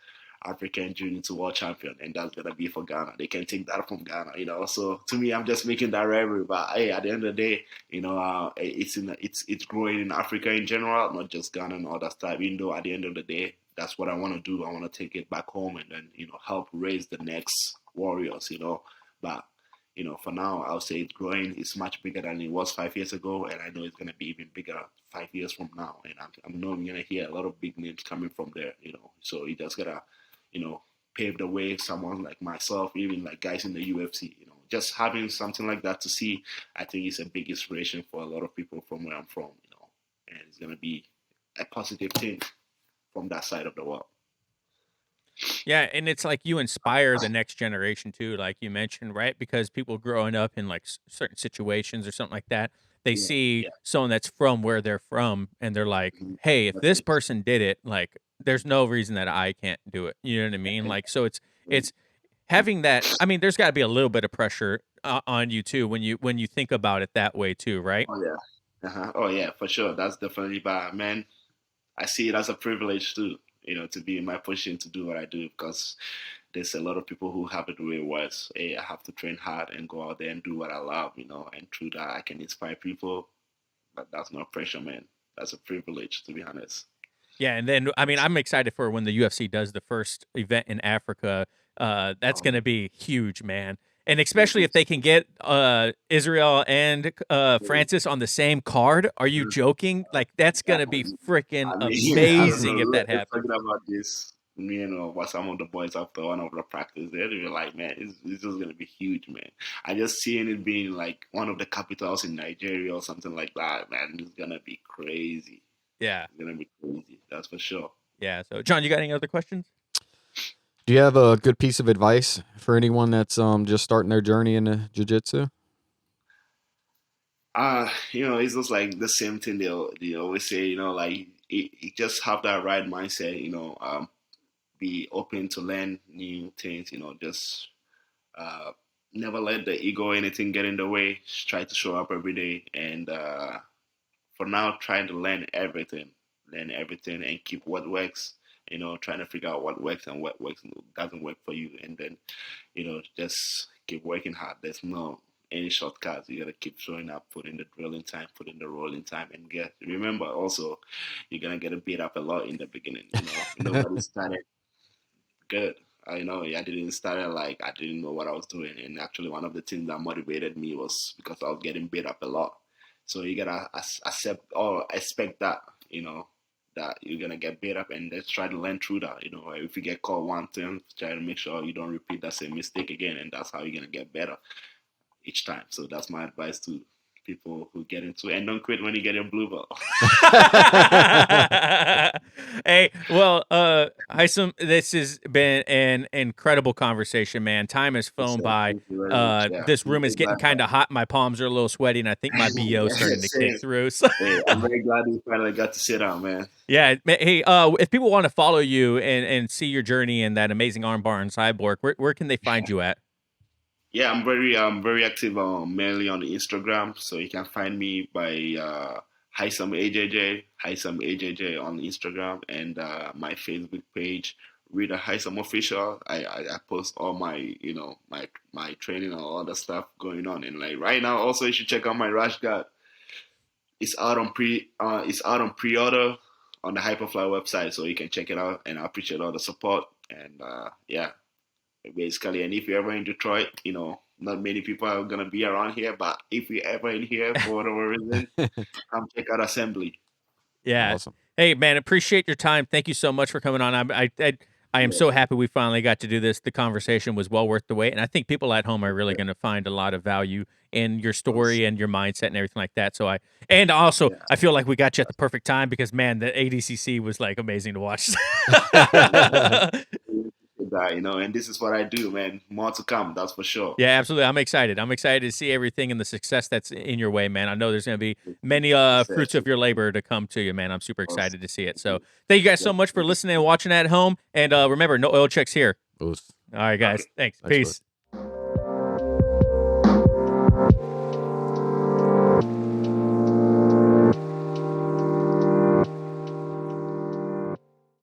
African Jiu-Jitsu world champion, and that's gonna be for Ghana. They can take that from Ghana, So to me, I'm just making that rivalry. But hey, at the end of the day, it's growing in Africa in general, not just Ghana and all that stuff. Even though at the end of the day, that's what I want to do. I want to take it back home and then help raise the next warriors. But for now, I'll say it's growing. It's much bigger than it was 5 years ago, and I know it's gonna be even bigger 5 years from now. And I'm gonna hear a lot of big names coming from there. So you just gotta pave the way. Someone like myself, even like guys in the UFC, just having something like that to see, I think is a big inspiration for a lot of people from where I'm from, and it's going to be a positive thing from that side of the world. Yeah, and it's like you inspire the next generation too, like you mentioned, right? Because people growing up in like certain situations or something like that, they see someone that's from where they're from, and they're like, "Hey, if this person did it, like, there's no reason that I can't do it." You know what I mean? Like, so it's having that. I mean, there's got to be a little bit of pressure on you too when you think about it that way too, right? Oh yeah, oh yeah, for sure. That's definitely bad, man. I see it as a privilege too, to be in my position to do what I do, because there's a lot of people who have it way worse. Hey, I have to train hard and go out there and do what I love, and through that I can inspire people. But that's not pressure, man. That's a privilege, to be honest. Yeah, and then I mean, I'm excited for when the UFC does the first event in Africa. That's going to be huge, man. And especially if they can get Israel and Francis on the same card. Are you joking? Like, that's going to be freaking amazing if that happens. Talking about this, what some of the boys after one of the practice, they were like, man, it's just going to be huge, man. I just seeing it being like one of the capitals in Nigeria or something like that, man. It's going to be crazy. Yeah. It's going to be crazy. That's for sure. Yeah. So, John, you got any other questions? Do you have a good piece of advice for anyone that's just starting their journey into jiu-jitsu? It's just like the same thing they always say, like you just have that right mindset, be open to learn new things, just never let the ego or anything get in the way. Just try to show up every day, and for now, trying to learn everything and keep what works. Trying to figure out what works and what doesn't work for you, and then, just keep working hard. There's no any shortcuts. You gotta keep showing up, put in the drilling time, put in the rolling time, and remember also, you're gonna get beat up a lot in the beginning. Nobody started good. I didn't start like I didn't know what I was doing, and actually one of the things that motivated me was because I was getting beat up a lot. So you gotta accept or expect that, that you're gonna get beat up, and let's try to learn through that. If you get caught one time, try to make sure you don't repeat that same mistake again, and that's how you're gonna get better each time. So that's my advice to people who get into it, and don't quit when you get your blue belt. Hey, well, Haisam, this has been an incredible conversation, man. Time has flown by. This room is getting kind of hot. My palms are a little sweaty, and I think my BO is starting to kick through. So. Hey, I'm very glad we finally got to sit down, man. Yeah. Hey, if people want to follow you and see your journey in that amazing armbar and Cyborg, where can they find you at? Yeah, I'm very active mainly on the Instagram, so you can find me by Haisam AJJ on Instagram, and my Facebook page, Rida Haisam Official. I post all my my training and all the stuff going on, and like right now also you should check out my rash guard. It's out on pre-order on the Hyperfly website, so you can check it out, and I appreciate all the support, and basically, and if you're ever in Detroit, not many people are gonna be around here, but if you're ever in here for whatever reason, come check out Assembly. Yeah. Awesome. Hey, man, appreciate your time. Thank you so much for coming on. I am so happy we finally got to do this. The conversation was well worth the wait, and I think people at home are really going to find a lot of value in your story and your mindset and everything like that. So I feel like we got you at the perfect time because man, the ADCC was like amazing to watch. That, and this is what I do, man. More to come, that's for sure. Yeah, absolutely. I'm excited to see everything and the success that's in your way, man. I know there's going to be many fruits of your labor to come to you, man. I'm super excited to see it. So thank you guys so much for listening and watching at home. And remember, no oil checks here. All right, guys. Thanks. Peace.